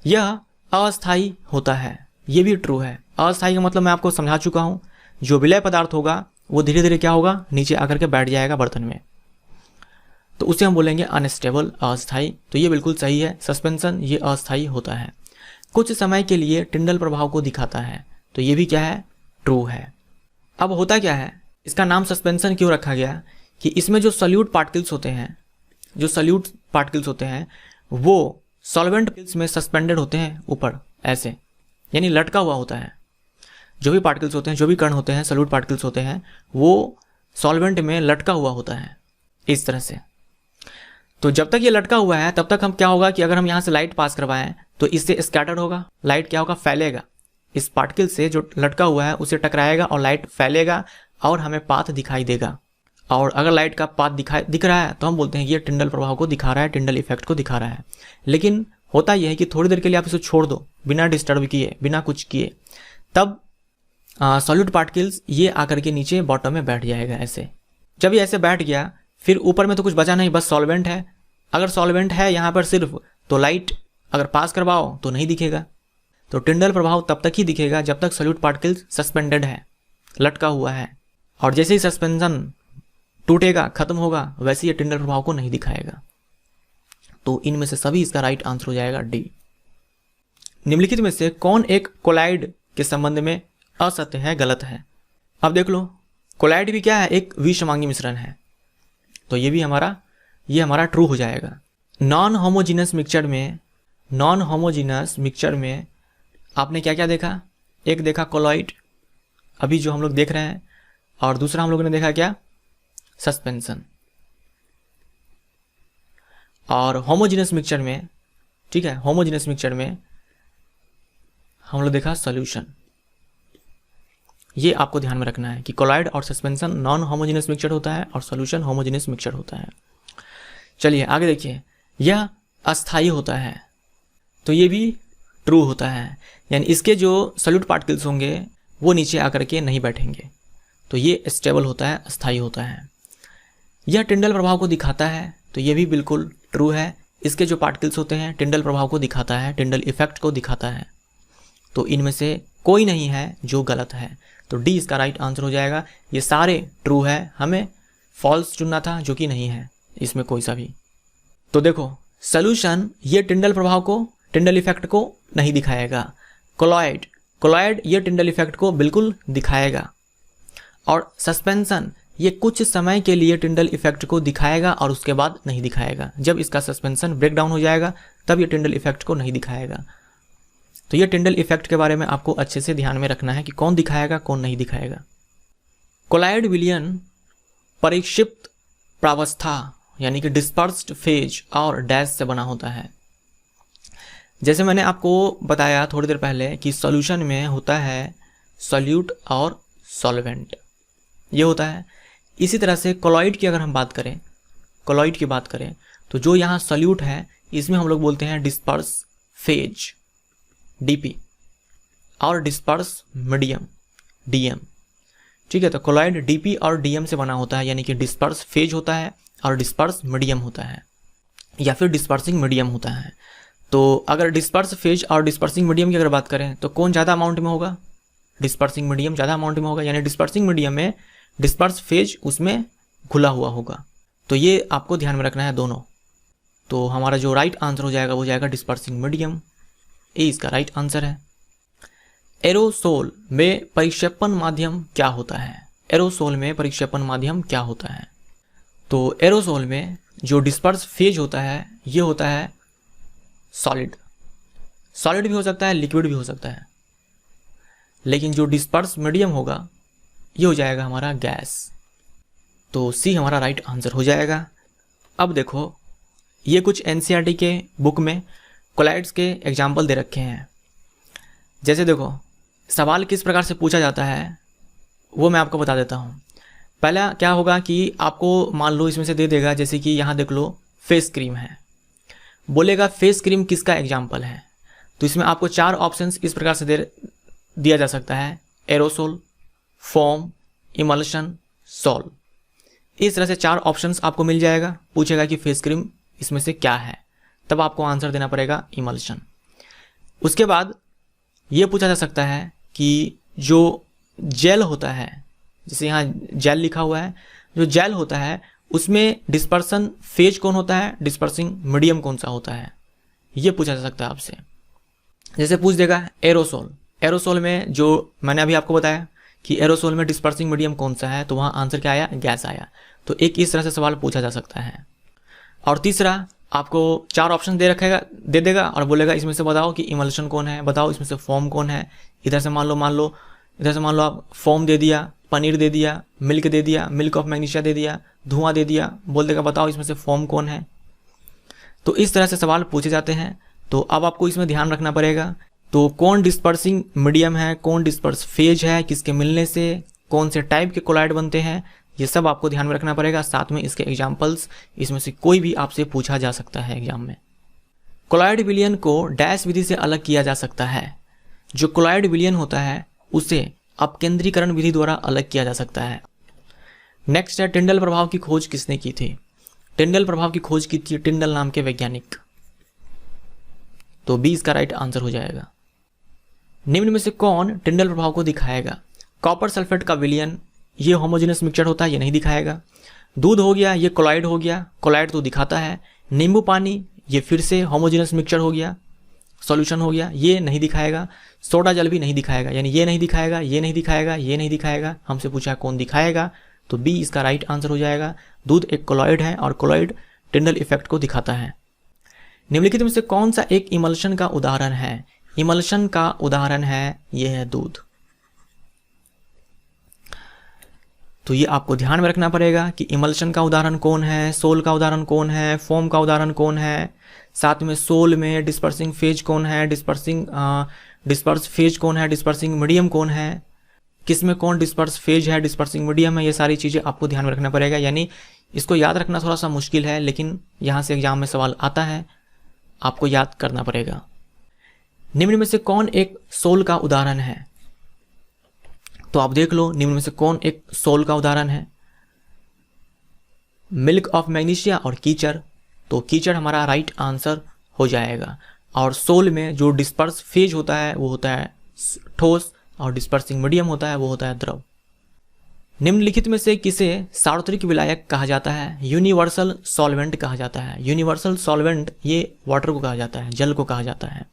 यह अस्थायी होता है, ये भी ट्रू है। अस्थायी का मतलब मैं आपको समझा चुका हूँ। जो विलय पदार्थ होगा वो धीरे धीरे क्या होगा? नीचे आकर के बैठ जाएगा बर्तन में, तो उसे हम बोलेंगे अनस्टेबल, अस्थायी। तो ये बिल्कुल सही है, सस्पेंशन ये अस्थायी होता है। कुछ समय के लिए टिंडल प्रभाव को दिखाता है, तो ये भी क्या है? ट्रू है। अब होता क्या है, इसका नाम सस्पेंशन क्यों रखा गया कि इसमें जो सॉल्यूट पार्टिकल्स होते हैं वो सॉल्वेंट पार्टिकल्स में सस्पेंडेड होते हैं ऊपर ऐसे, यानी लटका हुआ होता है। जो भी पार्टिकल्स होते हैं, जो भी कण होते हैं, सॉल्यूट पार्टिकल्स होते हैं, वो सॉल्वेंट में लटका हुआ होता है इस तरह से। तो जब तक ये लटका हुआ है तब तक हम क्या होगा कि अगर हम यहाँ से लाइट पास करवाएं तो इससे स्कैटर्ड होगा, लाइट क्या होगा, फैलेगा, इस पार्टिकल से जो लटका हुआ है उसे टकराएगा और लाइट फैलेगा और हमें पाथ दिखाई देगा। और अगर लाइट का पाथ दिख रहा है तो हम बोलते हैं ये टिंडल प्रभाव को दिखा रहा है, टिंडल इफेक्ट को दिखा रहा है। लेकिन होता यह है कि थोड़ी देर के लिए आप इसे छोड़ दो बिना डिस्टर्ब किए, बिना कुछ किए, तब सॉलिड पार्टिकल्स ये आकर के नीचे बॉटम में बैठ जाएगा ऐसे। जब ये ऐसे बैठ गया फिर ऊपर में तो कुछ बचा नहीं, बस सॉल्वेंट है। अगर सॉल्वेंट है यहाँ पर सिर्फ, तो लाइट अगर पास करवाओ तो नहीं दिखेगा। तो टिंडल प्रभाव तब तक ही दिखेगा जब तक सॉलिड पार्टिकल्स सस्पेंडेड है, लटका हुआ है। और जैसे ही सस्पेंशन टूटेगा, खत्म होगा, वैसे ये टिंडल प्रभाव को नहीं दिखाएगा। तो इनमें से सभी इसका राइट आंसर हो जाएगा डी। निम्नलिखित में से कौन एक कोलाइड के संबंध में असत्य है, गलत है? अब देख लो, कोलाइड भी क्या है, एक विषमांगी मिश्रण है। तो ये हमारा ट्रू हो जाएगा। नॉन होमोजीनस मिक्सचर में आपने क्या क्या देखा? एक देखा कोलॉइड, अभी जो हम लोग देख रहे हैं, और दूसरा हम लोगों ने देखा क्या, सस्पेंशन। और होमोजीनस मिक्सचर में, ठीक है, होमोजीनस मिक्सचर में हम लोग देखा सॉल्यूशन। ये आपको ध्यान में रखना है कि कोलॉइड और सस्पेंशन नॉन होमोजीनस मिक्सचर होता है और सॉल्यूशन होमोजीनस मिक्सचर होता है। चलिए आगे देखिए, यह अस्थायी होता है, तो ये भी ट्रू होता है, यानी इसके जो सॉलिड पार्टिकल्स होंगे वो नीचे आकर के नहीं बैठेंगे, तो ये स्टेबल होता है, अस्थायी होता है। यह टिंडल प्रभाव को दिखाता है, तो ये भी बिल्कुल ट्रू है। इसके जो पार्टिकल्स होते हैं टिंडल प्रभाव को दिखाता है, टिंडल इफेक्ट को दिखाता है। तो इनमें से कोई नहीं है जो गलत है, तो डी इसका राइट आंसर हो जाएगा। ये सारे ट्रू है, हमें फॉल्स चुनना था जो कि नहीं है इसमें कोई सा भी। तो देखो, सॉल्यूशन ये टिंडल प्रभाव को, टिंडल इफेक्ट को नहीं दिखाएगा। कोलॉइड ये टिंडल इफेक्ट को बिल्कुल दिखाएगा। और सस्पेंशन ये कुछ समय के लिए टिंडल इफेक्ट को दिखाएगा और उसके बाद नहीं दिखाएगा। जब इसका सस्पेंशन ब्रेक डाउन हो जाएगा तब ये टिंडल इफेक्ट को नहीं दिखाएगा। तो ये टिंडल इफेक्ट के बारे में आपको अच्छे से ध्यान में रखना है कि कौन दिखाएगा, कौन नहीं दिखाएगा। कोलॉइड विलयन परिक्षिप्त प्रावस्था यानी कि डिस्पर्स्ड फेज और डैश से बना होता है। जैसे मैंने आपको बताया थोड़ी देर पहले कि सॉल्यूशन में होता है सॉल्यूट और सॉल्वेंट, ये होता है। इसी तरह से कोलॉइड की अगर हम बात करें, कोलॉइड की बात करें तो जो यहाँ सॉल्यूट है इसमें हम लोग बोलते हैं डिस्पर्स फेज डीपी और डिस्पर्स मीडियम डीएम, ठीक है। तो कोलॉइड डीपी और डीएम से बना होता है, यानी कि डिस्पर्स फेज होता है और डिस्पर्स मीडियम होता है, या फिर डिस्पर्सिंग मीडियम होता है। तो अगर डिस्पर्स फेज और डिस्पर्सिंग मीडियम की अगर बात करें तो कौन ज़्यादा अमाउंट में होगा? डिस्पर्सिंग मीडियम ज़्यादा अमाउंट में होगा, यानी डिस्पर्सिंग मीडियम में डिस्पर्स फेज उसमें घुला हुआ होगा। तो ये आपको ध्यान में रखना है दोनों। तो हमारा जो राइट आंसर हो जाएगा वो हो जाएगा डिस्पर्सिंग मीडियम, ए इसका राइट आंसर है। एरोसोल में परिक्षेपण माध्यम क्या होता है? एरोसोल में परिक्षेपण माध्यम क्या होता है? तो एरोसोल में जो डिस्पर्स फेज होता है ये होता है सॉलिड भी हो सकता है, लिक्विड भी हो सकता है, लेकिन जो डिस्पर्स मीडियम होगा ये हो जाएगा हमारा गैस। तो सी हमारा राइट आंसर हो जाएगा। अब देखो, ये कुछ एनसीईआरटी के बुक में कोलॉइड्स के एग्जाम्पल दे रखे हैं। जैसे देखो, सवाल किस प्रकार से पूछा जाता है वो मैं आपको बता देता हूँ। पहला क्या होगा कि आपको मान लो इसमें से दे देगा, जैसे कि यहाँ देख लो फेस क्रीम है, बोलेगा फेस क्रीम किसका एग्जाम्पल है। तो इसमें आपको 4 ऑप्शंस इस प्रकार से दिया जा सकता है, एरोसोल, फोम, इमल्शन, सॉल। इस तरह से 4 ऑप्शंस आपको मिल जाएगा। पूछेगा कि फेस क्रीम इसमें से क्या है, तब आपको आंसर देना पड़ेगा इमल्शन। उसके बाद ये पूछा जा सकता है कि जो जेल होता है, जैसे यहाँ जेल लिखा हुआ है, जो जेल होता है उसमें डिस्पर्सन फेज कौन होता है, डिस्पर्सिंग मीडियम कौन सा होता है, ये पूछा जा सकता है आपसे। जैसे पूछ देगा एरोसोल में जो मैंने अभी आपको बताया कि एरोसोल में डिस्पर्सिंग मीडियम कौन सा है, तो वहाँ आंसर क्या आया, गैस आया। तो एक इस तरह से सवाल पूछा जा सकता है। और तीसरा, आपको 4 ऑप्शन दे देगा और बोलेगा इसमें से बताओ कि इमल्शन कौन है, बताओ इसमें से फॉर्म कौन है। इधर से मान लो इधर से मान लो आप फोम दे दिया, पनीर दे दिया, मिल्क दे दिया, मिल्क ऑफ मैग्नीशिया दे दिया, धुआं दे दिया, बोल देगा बताओ इसमें से फोम कौन है। तो इस तरह से सवाल पूछे जाते हैं। तो अब आपको इसमें ध्यान रखना पड़ेगा, तो कौन डिस्पर्सिंग मीडियम है, कौन डिस्पर्स फेज है, किसके मिलने से कौन से टाइप के कोलाइड बनते हैं, ये सब आपको ध्यान में रखना पड़ेगा। साथ में इसके एग्जाम्पल्स, इसमें से कोई भी आपसे पूछा जा सकता है एग्जाम में। कोलाइड विलयन को डैश विधि से अलग किया जा सकता है। जो कोलाइड विलयन होता है उसे अपकेंद्रीकरण विधि द्वारा अलग किया जा सकता है। नेक्स्ट है टिंडल प्रभाव की खोज किसने की थी। टिंडल प्रभाव की खोज की थी टिंडल नाम के वैज्ञानिक। तो बी इसका राइट आंसर हो जाएगा। निम्न में से कौन टिंडल प्रभाव को दिखाएगा। कॉपर सल्फेट का विलयन ये होमोजेनस मिक्सचर होता है, ये नहीं दिखाएगा। दूध हो गया, ये कोलाइड हो गया, कोलाइड तो दिखाता है। नींबू पानी ये फिर से होमोजेनस मिक्सचर हो गया, सॉल्यूशन हो गया, ये नहीं दिखाएगा। सोडा जल भी नहीं दिखाएगा, यानी ये नहीं दिखाएगा, ये नहीं दिखाएगा, ये नहीं दिखाएगा। हमसे पूछा कौन दिखाएगा, तो बी इसका राइट आंसर हो जाएगा। दूध एक कोलॉइड है और कोलॉइड टिंडल इफेक्ट को दिखाता है। निम्नलिखित में से कौन सा एक इमल्शन का उदाहरण है। इमल्शन का उदाहरण है ये है दूध। तो ये आपको ध्यान में रखना पड़ेगा कि इमल्शन का उदाहरण कौन है, सोल का उदाहरण कौन है, फोम का उदाहरण कौन है, साथ में सोल में डिस्पर्सिंग फेज कौन है, डिस्पर्स फेज कौन है, डिस्पर्सिंग मीडियम कौन है, किस में कौन डिस्पर्स फेज है, डिस्पर्सिंग मीडियम है। ये सारी चीज़ें आपको ध्यान में रखना पड़ेगा। यानी इसको याद रखना थोड़ा सा मुश्किल है, लेकिन यहाँ से एग्जाम में सवाल आता है, आपको याद करना पड़ेगा। निम्न में से कौन एक सोल का उदाहरण है। तो आप देख लो निम्न में से कौन एक सोल का उदाहरण है। मिल्क ऑफ मैग्नीशिया और कीचड़। तो कीचड़ हमारा राइट आंसर हो जाएगा। और सोल में जो डिस्पर्स फेज होता है वो होता है ठोस, और डिस्पर्सिंग मीडियम होता है वो होता है द्रव। निम्नलिखित में से किसे सार्वत्रिक विलायक कहा जाता है। यूनिवर्सल सॉल्वेंट कहा जाता है। यूनिवर्सल सॉल्वेंट ये वाटर को कहा जाता है, जल को कहा जाता है।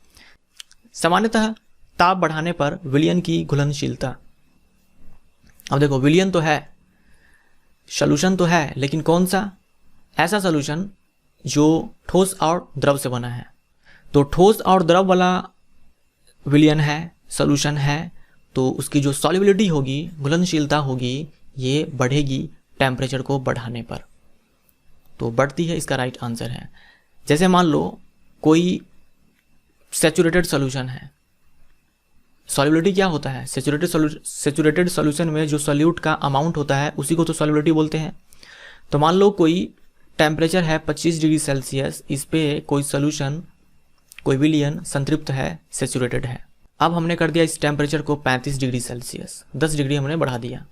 सामान्यतः ताप बढ़ाने पर विलयन की घुलनशीलता। अब देखो विलयन तो है, सॉल्यूशन तो है, लेकिन कौन सा ऐसा सॉल्यूशन जो ठोस और द्रव से बना है। तो ठोस और द्रव वाला विलयन है, सॉल्यूशन है, तो उसकी जो सॉल्युबिलिटी होगी, घुलनशीलता होगी, ये बढ़ेगी टेम्परेचर को बढ़ाने पर। तो बढ़ती है, इसका राइट आंसर है। जैसे मान लो कोई सैचुरेटेड सॉल्यूशन है। सॉल्युबिलिटी क्या होता है, सैचुरेटेड सॉल्यूशन में जो सॉल्यूट का अमाउंट होता है उसी को तो सॉल्युबिलिटी बोलते हैं। तो मान लो कोई टेम्परेचर है 25 डिग्री सेल्सियस, इस पे कोई सॉल्यूशन, कोई विलयन संतृप्त है, सैचुरेटेड है। अब हमने कर दिया इस टेम्परेचर को 35 डिग्री सेल्सियस, 10 डिग्री हमने बढ़ा दिया।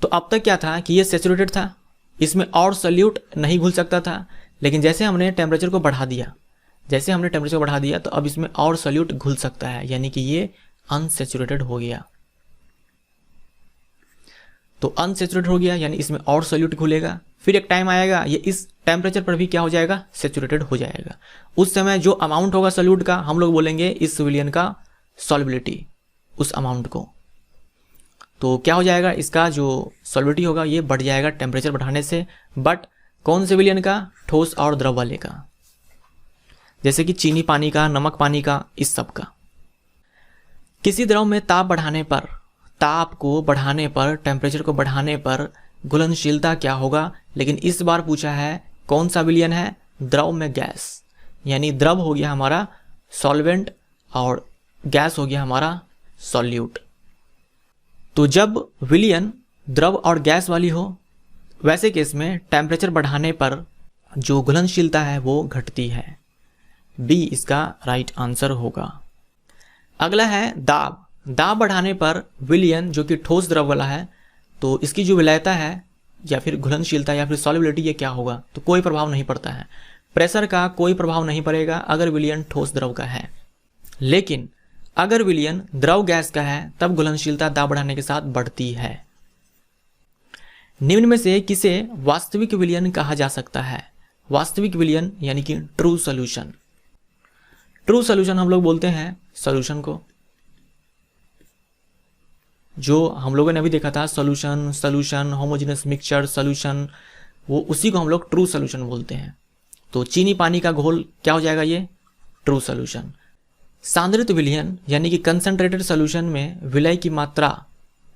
तो अब तक क्या था कि ये सैचुरेटेड था, इसमें और सॉल्यूट नहीं घुल सकता था। लेकिन जैसे हमने टेम्परेचर को बढ़ा दिया, तो अब इसमें और सॉल्यूट घुल सकता है, यानी कि ये अनसैचुरेटेड हो गया। तो अनसैचुरेटेड हो गया यानी इसमें और सॉल्यूट घुलेगा। फिर एक टाइम आएगा ये इस टेम्परेचर पर भी क्या हो जाएगा, सैचुरेटेड हो जाएगा। उस समय जो अमाउंट होगा सॉल्यूट का, हम लोग बोलेंगे इस विलयन का सॉल्युबिलिटी, उस अमाउंट को। तो क्या हो जाएगा, इसका जो सॉल्युबिलिटी होगा ये बढ़ जाएगा टेम्परेचर बढ़ाने से। बट कौन से विलयन का, ठोस और द्रव वाले का, जैसे कि चीनी पानी का, नमक पानी का, इस सब का। किसी द्रव में ताप को बढ़ाने पर, टेम्परेचर को बढ़ाने पर घुलनशीलता क्या होगा। लेकिन इस बार पूछा है कौन सा विलयन है, द्रव में गैस, यानी द्रव हो गया हमारा सॉल्वेंट और गैस हो गया हमारा सॉल्यूट। तो जब विलयन द्रव और गैस वाली हो, वैसे केस में टेम्परेचर बढ़ाने पर जो घुलनशीलता है वो घटती है। बी इसका राइट आंसर होगा। अगला है दाब बढ़ाने पर विलयन जो कि ठोस द्रव वाला है, तो इसकी जो विलयता है या फिर घुलनशीलता या फिर सॉल्युबिलिटी ये क्या होगा, तो कोई प्रभाव नहीं पड़ता है। प्रेशर का कोई प्रभाव नहीं पड़ेगा अगर विलयन ठोस द्रव का है। लेकिन अगर विलयन द्रव गैस का है तब घुलनशीलता दाब बढ़ाने के साथ बढ़ती है। निम्न में से किसे वास्तविक विलयन कहा जा सकता है। वास्तविक विलयन यानी कि ट्रू सॉल्यूशन। ट्रू सॉल्यूशन हम लोग बोलते हैं सॉल्यूशन को, जो हम लोगों ने अभी देखा था सॉल्यूशन, होमोजेनस मिक्सचर सॉल्यूशन, वो उसी को हम लोग ट्रू सॉल्यूशन बोलते हैं। तो चीनी पानी का घोल क्या हो जाएगा, ये ट्रू सॉल्यूशन। सांद्रित विलयन यानी कि कंसंट्रेटेड सोल्यूशन में विलय की मात्रा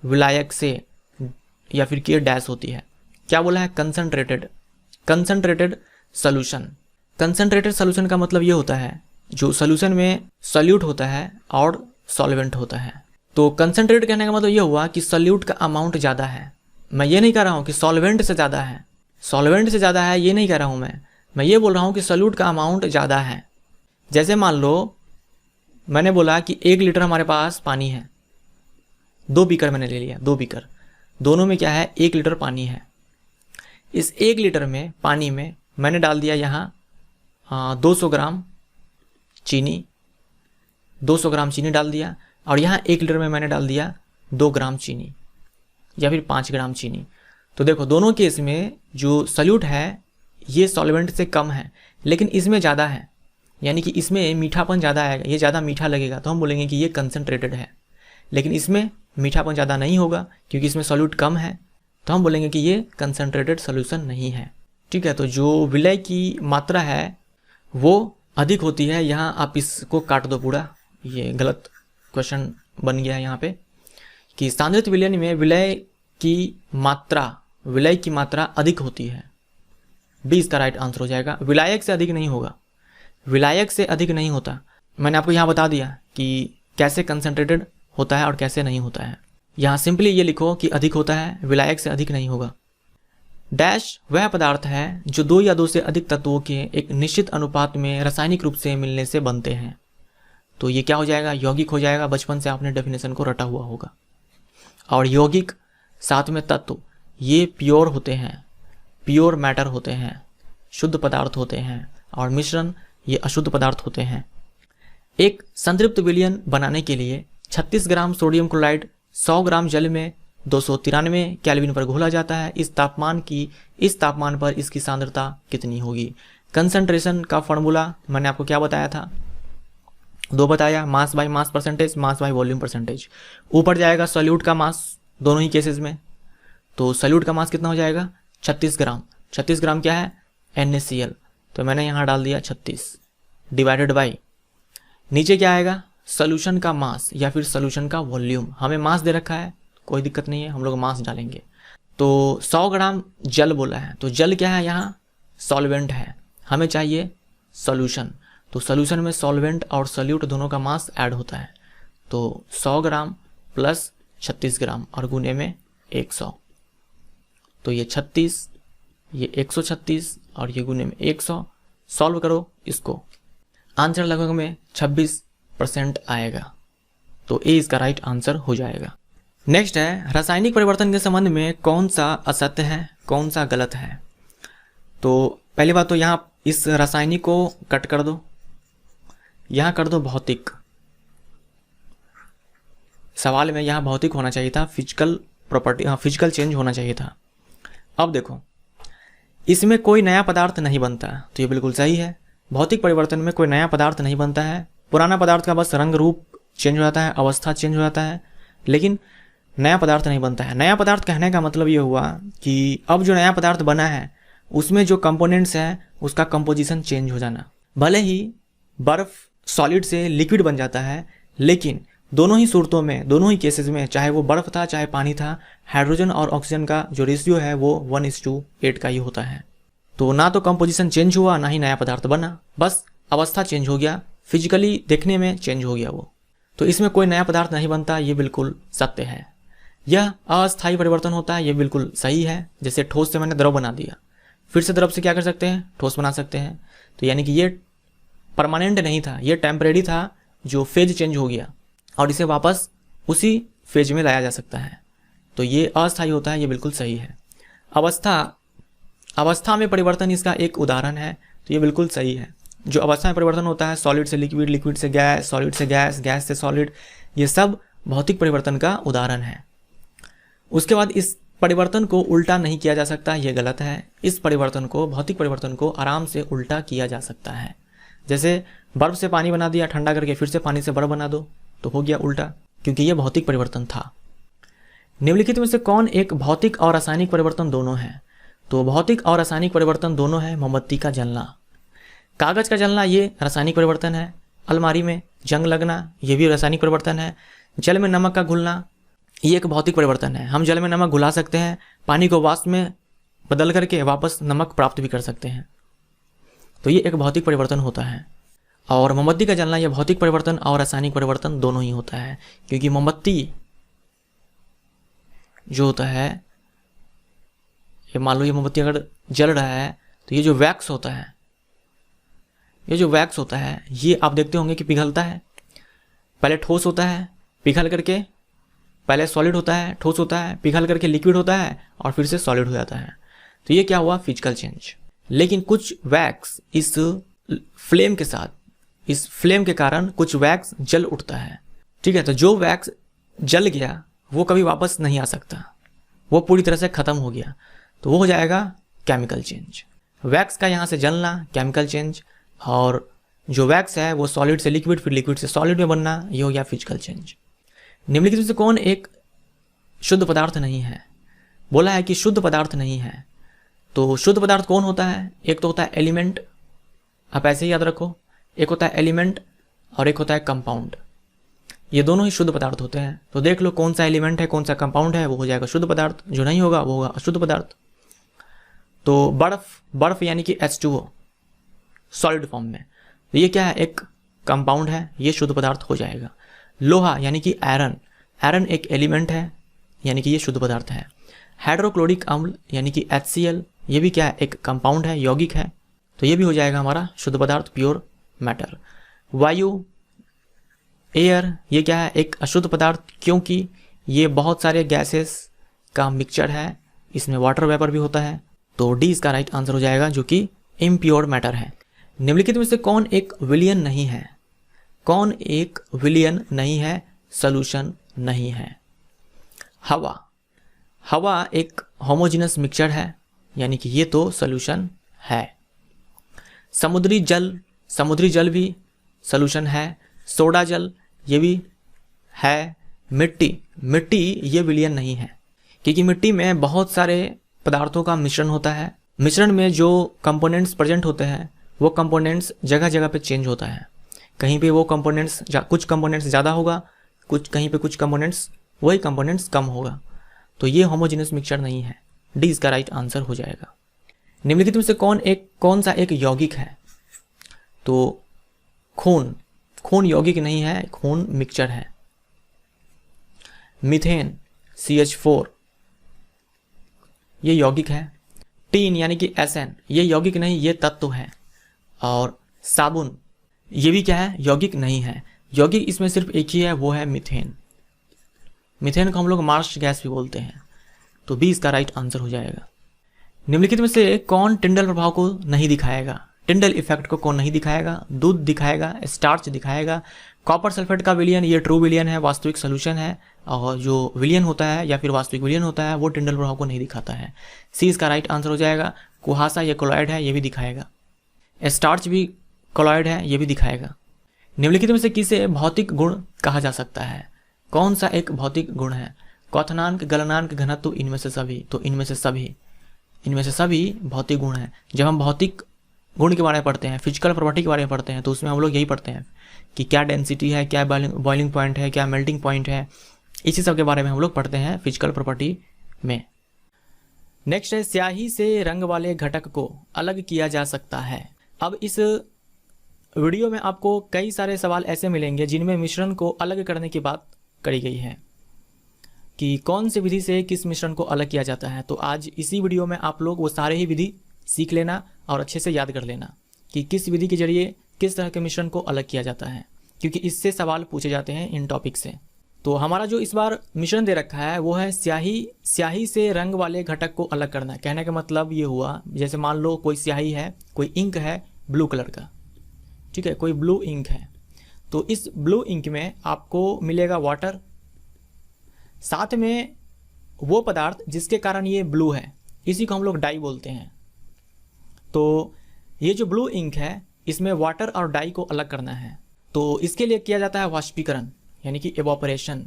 विलायक से या फिर के डैश होती है। क्या बोला है? Concentrated solution. कंसंट्रेटेड सोल्यूशन का मतलब ये होता है जो सोल्यूशन में सॉल्यूट होता है और सॉल्वेंट होता है। तो कंसंट्रेट कहने का मतलब ये हुआ कि सॉल्यूट का अमाउंट ज़्यादा है। मैं ये नहीं कह रहा हूँ कि सॉल्वेंट से ज़्यादा है, सॉल्वेंट से ज़्यादा है ये नहीं कह रहा हूँ मैं ये बोल रहा हूँ कि सॉल्यूट का अमाउंट ज़्यादा है। जैसे मान लो मैंने बोला कि 1 लीटर हमारे पास पानी है, 2 बीकर मैंने ले लिया, 2 बीकर, दोनों में क्या है 1 लीटर पानी है। इस 1 लीटर में पानी में मैंने डाल दिया यहाँ 200 ग्राम चीनी, 200 ग्राम चीनी डाल दिया, और यहाँ 1 लीटर में मैंने डाल दिया 2 ग्राम चीनी या फिर 5 ग्राम चीनी। तो देखो दोनों केस में जो सॉल्यूट है ये सॉल्वेंट से कम है, लेकिन इसमें ज़्यादा है, यानी कि इसमें मीठापन ज़्यादा आएगा, ये ज़्यादा मीठा लगेगा, तो हम बोलेंगे कि ये कंसंट्रेटेड है। लेकिन इसमें मीठापन ज़्यादा नहीं होगा क्योंकि इसमें सॉल्यूट कम है, तो हम बोलेंगे कि ये कंसंट्रेटेड सोल्यूशन नहीं है। ठीक है, तो जो विलय की मात्रा है वो अधिक होती है। यहाँ आप इसको काट दो पूरा, ये गलत क्वेश्चन बन गया है यहाँ पे कि सांद्रित विलयन में विलय की मात्रा अधिक होती है। बी इसका राइट आंसर हो जाएगा। विलायक से अधिक नहीं होगा, विलायक से अधिक नहीं होता। मैंने आपको यहाँ बता दिया कि कैसे कंसंट्रेटेड होता है और कैसे नहीं होता है। यहाँ सिंपली ये लिखो कि अधिक होता है, विलायक से अधिक नहीं होगा। डैश वह पदार्थ है जो 2 या 2 से अधिक तत्वों के एक निश्चित अनुपात में रासायनिक रूप से मिलने से बनते हैं। तो ये क्या हो जाएगा? यौगिक हो जाएगा। बचपन से आपने डेफिनेशन को रटा हुआ होगा। और यौगिक साथ में तत्व ये प्योर होते हैं, प्योर मैटर होते हैं, शुद्ध पदार्थ होते हैं, और मिश्रण ये अशुद्ध पदार्थ होते हैं। एक संतृप्त विलयन बनाने के लिए 36 ग्राम सोडियम क्लोराइड 100 ग्राम जल में 293 केल्विन पर घोला जाता है। इस तापमान पर इसकी सांद्रता कितनी होगी? कंसंट्रेशन का फॉर्मूला मैंने आपको क्या बताया था? 2 बताया, mass by mass percentage, mass by volume percentage. ऊपर जाएगा सॉल्यूट का मास दोनों ही केसेस में, तो सॉल्यूट का मास कितना हो जाएगा? 36 ग्राम। 36 ग्राम क्या है? NaCl, तो मैंने यहाँ डाल दिया 36 डिवाइडेड बाई, नीचे क्या आएगा? सोल्यूशन का मास या फिर सोल्यूशन का वॉल्यूम। हमें मास दे रखा है, कोई दिक्कत नहीं है, हम लोग मास डालेंगे। तो 100 ग्राम जल बोला है, तो जल क्या है? यहाँ सॉल्वेंट है, हमें चाहिए सॉल्यूशन। तो सॉल्यूशन में सॉल्वेंट और सॉल्यूट दोनों का मास ऐड होता है। तो 100 ग्राम प्लस 36 ग्राम और गुने में 100, तो ये 36, ये 136 और ये गुने में 100। सॉल्व करो इसको, आंसर लगभग में 26% आएगा। तो ए इसका राइट आंसर हो जाएगा। नेक्स्ट है रासायनिक परिवर्तन के संबंध में कौन सा असत्य है, कौन सा गलत है। तो पहली बात तो यहाँ इस रासायनिक को कट कर दो, यहाँ कर दो भौतिक। सवाल में यहाँ भौतिक होना चाहिए था, फिजिकल प्रॉपर्टी, फिजिकल चेंज होना चाहिए था। अब देखो इसमें कोई नया पदार्थ नहीं बनता, तो ये बिल्कुल सही है। भौतिक परिवर्तन में कोई नया पदार्थ नहीं बनता है, पुराना पदार्थ का बस रंग रूप चेंज हो जाता है, अवस्था चेंज हो जाता है, लेकिन नया पदार्थ नहीं बनता है। नया पदार्थ कहने का मतलब ये हुआ कि अब जो नया पदार्थ बना है उसमें जो कंपोनेंट्स हैं उसका कंपोजिशन चेंज हो जाना। भले ही बर्फ सॉलिड से लिक्विड बन जाता है, लेकिन दोनों ही सूरतों में, दोनों ही केसेस में, चाहे वो बर्फ था चाहे पानी था, हाइड्रोजन और ऑक्सीजन का जो रेशियो है वो 1:8 का ही होता है। तो ना तो कंपोजिशन चेंज हुआ ना ही नया पदार्थ बना, बस अवस्था चेंज हो गया, फिजिकली देखने में चेंज हो गया वो। तो इसमें कोई नया पदार्थ नहीं बनता, ये बिल्कुल सत्य है। यह अस्थायी परिवर्तन होता है, ये बिल्कुल सही है। जैसे ठोस से मैंने द्रव बना दिया, फिर से द्रव से क्या कर सकते हैं? ठोस बना सकते हैं। तो यानी कि ये परमानेंट नहीं था, ये टेम्परेरी था, जो फेज चेंज हो गया और इसे वापस उसी फेज में लाया जा सकता है। तो ये अस्थायी होता है, ये बिल्कुल सही है। अवस्था में परिवर्तन इसका एक उदाहरण है, तो ये बिल्कुल सही है। जो अवस्था में परिवर्तन होता है, सॉलिड से लिक्विड, लिक्विड से गैस, सॉलिड से गैस, गैस से सॉलिड, ये सब भौतिक परिवर्तन का उदाहरण है। उसके बाद इस परिवर्तन को उल्टा नहीं किया जा सकता, ये गलत है। इस परिवर्तन को, भौतिक परिवर्तन को आराम से उल्टा किया जा सकता है। जैसे बर्फ से पानी बना दिया ठंडा करके, फिर से पानी से बर्फ बना दो, तो हो गया उल्टा, क्योंकि यह भौतिक परिवर्तन था। निम्नलिखित में से कौन एक भौतिक और रासायनिक परिवर्तन दोनों है? तो भौतिक और रासायनिक परिवर्तन दोनों है मोमबत्ती का जलना, कागज का जलना, ये रासायनिक परिवर्तन है, अलमारी में जंग लगना, ये भी रासायनिक परिवर्तन है। जल में नमक का घुलना, ये एक भौतिक परिवर्तन है। हम जल में नमक घुला सकते हैं, पानी को वाष्प में बदल करके वापस नमक प्राप्त भी कर सकते हैं, तो ये एक भौतिक परिवर्तन होता है। और मोमबत्ती का जलना, यह भौतिक परिवर्तन और रासायनिक परिवर्तन दोनों ही होता है, क्योंकि मोमबत्ती जो होता है, ये मान लो ये मोमबत्ती अगर जल रहा है तो ये जो वैक्स होता है, ये आप देखते होंगे कि पिघलता है। पहले ठोस होता है, पिघल करके पहले सॉलिड होता है, ठोस होता है, पिघल करके लिक्विड होता है और फिर से सॉलिड हो जाता है। तो ये क्या हुआ, फिजिकल चेंज। लेकिन कुछ वैक्स इस फ्लेम के साथ, इस फ्लेम के कारण कुछ वैक्स जल उठता है, ठीक है। तो जो वैक्स जल गया वो कभी वापस नहीं आ सकता, वो पूरी तरह से खत्म हो गया, तो वो हो जाएगा केमिकल चेंज। वैक्स का यहाँ से जलना केमिकल चेंज, और जो वैक्स है वो सॉलिड से लिक्विड, फिर लिक्विड से सॉलिड में बनना, ये हो गया फिजिकल चेंज। निम्नलिखित में से कौन एक शुद्ध पदार्थ नहीं है? बोला है कि शुद्ध पदार्थ नहीं है, तो शुद्ध पदार्थ कौन होता है? एक तो होता है एलिमेंट, आप ऐसे ही याद रखो, एक होता है एलिमेंट और एक होता है कंपाउंड। ये दोनों ही शुद्ध पदार्थ होते हैं। तो देख लो कौन सा एलिमेंट है, कौन सा कंपाउंड है, वो हो जाएगा शुद्ध पदार्थ, जो नहीं होगा वो होगा अशुद्ध पदार्थ। तो बर्फ यानी कि H2O सॉलिड फॉर्म में, तो ये क्या है, एक कंपाउंड है, ये शुद्ध पदार्थ हो जाएगा। लोहा यानी कि आयरन एक एलिमेंट है, यानी कि ये शुद्ध पदार्थ है। हाइड्रोक्लोरिक अम्ल यानी कि HCl, ये भी क्या है, एक कंपाउंड है, यौगिक है, तो ये भी हो जाएगा हमारा शुद्ध पदार्थ, प्योर मैटर। वायु, एयर, ये क्या है, एक अशुद्ध पदार्थ, क्योंकि ये बहुत सारे गैसेस का मिक्सचर है, इसमें वाटर वेपर भी होता है, तो डी इसका राइट आंसर हो जाएगा, जो कि इम्प्योर मैटर है। निम्नलिखित में से कौन एक विलियन नहीं है? कौन एक विलियन नहीं है, सॉल्यूशन नहीं है? हवा एक होमोजेनस मिक्सचर है, यानी कि ये तो सॉल्यूशन है। समुद्री जल भी सॉल्यूशन है। सोडा जल ये भी है। मिट्टी ये विलियन नहीं है, क्योंकि मिट्टी में बहुत सारे पदार्थों का मिश्रण होता है। मिश्रण में जो कंपोनेंट्स प्रेजेंट होते हैं वो कंपोनेंट्स जगह जगह पे चेंज होता है, कहीं पे वो कंपोनेंट्स कुछ कंपोनेंट्स ज़्यादा होगा, कहीं पे कुछ कंपोनेंट्स वही कंपोनेंट्स कम होगा, तो ये होमोजेनस मिक्सचर नहीं है। डी इसका राइट आंसर हो जाएगा। निम्नलिखित में से कौन सा एक यौगिक है? तो खून यौगिक नहीं है, खून मिक्सचर है। मीथेन CH4 ये यौगिक है। टीन यानी कि SN ये यौगिक नहीं, ये तत्व है। और साबुन ये भी क्या है, यौगिक नहीं है। यौगिक इसमें सिर्फ एक ही है, वो है मीथेन। मीथेन को हम लोग मार्श गैस भी बोलते हैं, तो बी इसका राइट आंसर हो जाएगा। निम्नलिखित में से कौन टिंडल प्रभाव को नहीं दिखाएगा? टिंडल इफेक्ट को कौन नहीं दिखाएगा? दूध दिखाएगा, स्टार्च दिखाएगा। कॉपर सल्फेट का विलियन ये ट्रू विलियन है, वास्तविक सोल्यूशन है, और जो विलियन होता है या फिर वास्तविक विलियन होता है वो टिंडल प्रभाव को नहीं दिखाता है। सी इसका राइट आंसर हो जाएगा। कुहासा ये कोलॉइड है, ये भी दिखाएगा। स्टार्च भी कोलॉइड है, ये भी दिखाएगा। निम्नलिखित में से किसे भौतिक गुण कहा जा सकता है? कौन सा एक भौतिक गुण है? क्वथनांक, गलनांक, घनत्व, इनमें से सभी। तो इनमें से सभी भौतिक गुण हैं। जब हम भौतिक गुण के बारे में पढ़ते हैं, फिजिकल प्रॉपर्टी के बारे में पढ़ते हैं, तो उसमें हम लोग यही पढ़ते हैं कि क्या डेंसिटी है, क्या बॉइलिंग पॉइंट है, क्या मेल्टिंग पॉइंट है, इसी सब के बारे में हम लोग पढ़ते हैं फिजिकल प्रॉपर्टी में। नेक्स्ट है, स्याही से रंग वाले घटक को अलग किया जा सकता है। अब इस वीडियो में आपको कई सारे सवाल ऐसे मिलेंगे जिनमें मिश्रण को अलग करने की बात करी गई है कि कौन सी विधि से किस मिश्रण को अलग किया जाता है। तो आज इसी वीडियो में आप लोग वो सारे ही विधि सीख लेना और अच्छे से याद कर लेना कि किस विधि के जरिए किस तरह के मिश्रण को अलग किया जाता है, क्योंकि इससे सवाल पूछे जाते हैं इन टॉपिक से। तो हमारा जो इस बार मिश्रण दे रखा है वो है स्याही से रंग वाले घटक को अलग करना। कहने का मतलब ये हुआ, जैसे मान लो कोई स्याही है, कोई इंक है ब्लू कलर का, ठीक है, कोई ब्लू इंक है, तो इस ब्लू इंक में आपको मिलेगा वाटर, साथ में वो पदार्थ जिसके कारण ये ब्लू है, इसी को हम लोग डाई बोलते हैं। तो ये जो ब्लू इंक है इसमें वाटर और डाई को अलग करना है, तो इसके लिए किया जाता है वाष्पीकरण, यानी कि एवापोरेशन।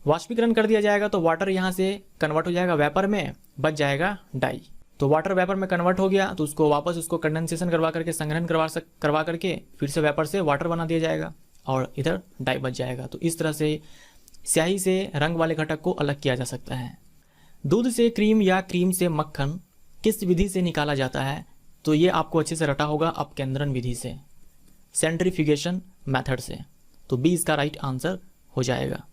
वाष्पीकरण कर दिया जाएगा तो वाटर यहाँ से कन्वर्ट हो जाएगा वेपर में, बच जाएगा डाई। तो वाटर वेपर में कन्वर्ट हो गया तो उसको वापस उसको कंडेंसेशन करवा करके संग्रहण करवा करके फिर से वेपर से वाटर बना दिया जाएगा और इधर डाई बच जाएगा। तो इस तरह से स्याही से रंग वाले घटक को अलग किया जा सकता है। दूध से क्रीम या क्रीम से मक्खन किस विधि से निकाला जाता है? तो ये आपको अच्छे से रटा होगा, अपकेंद्रण विधि से, सेंट्रीफ्यूगेशन मेथड से। तो बी इसका राइट आंसर हो जाएगा।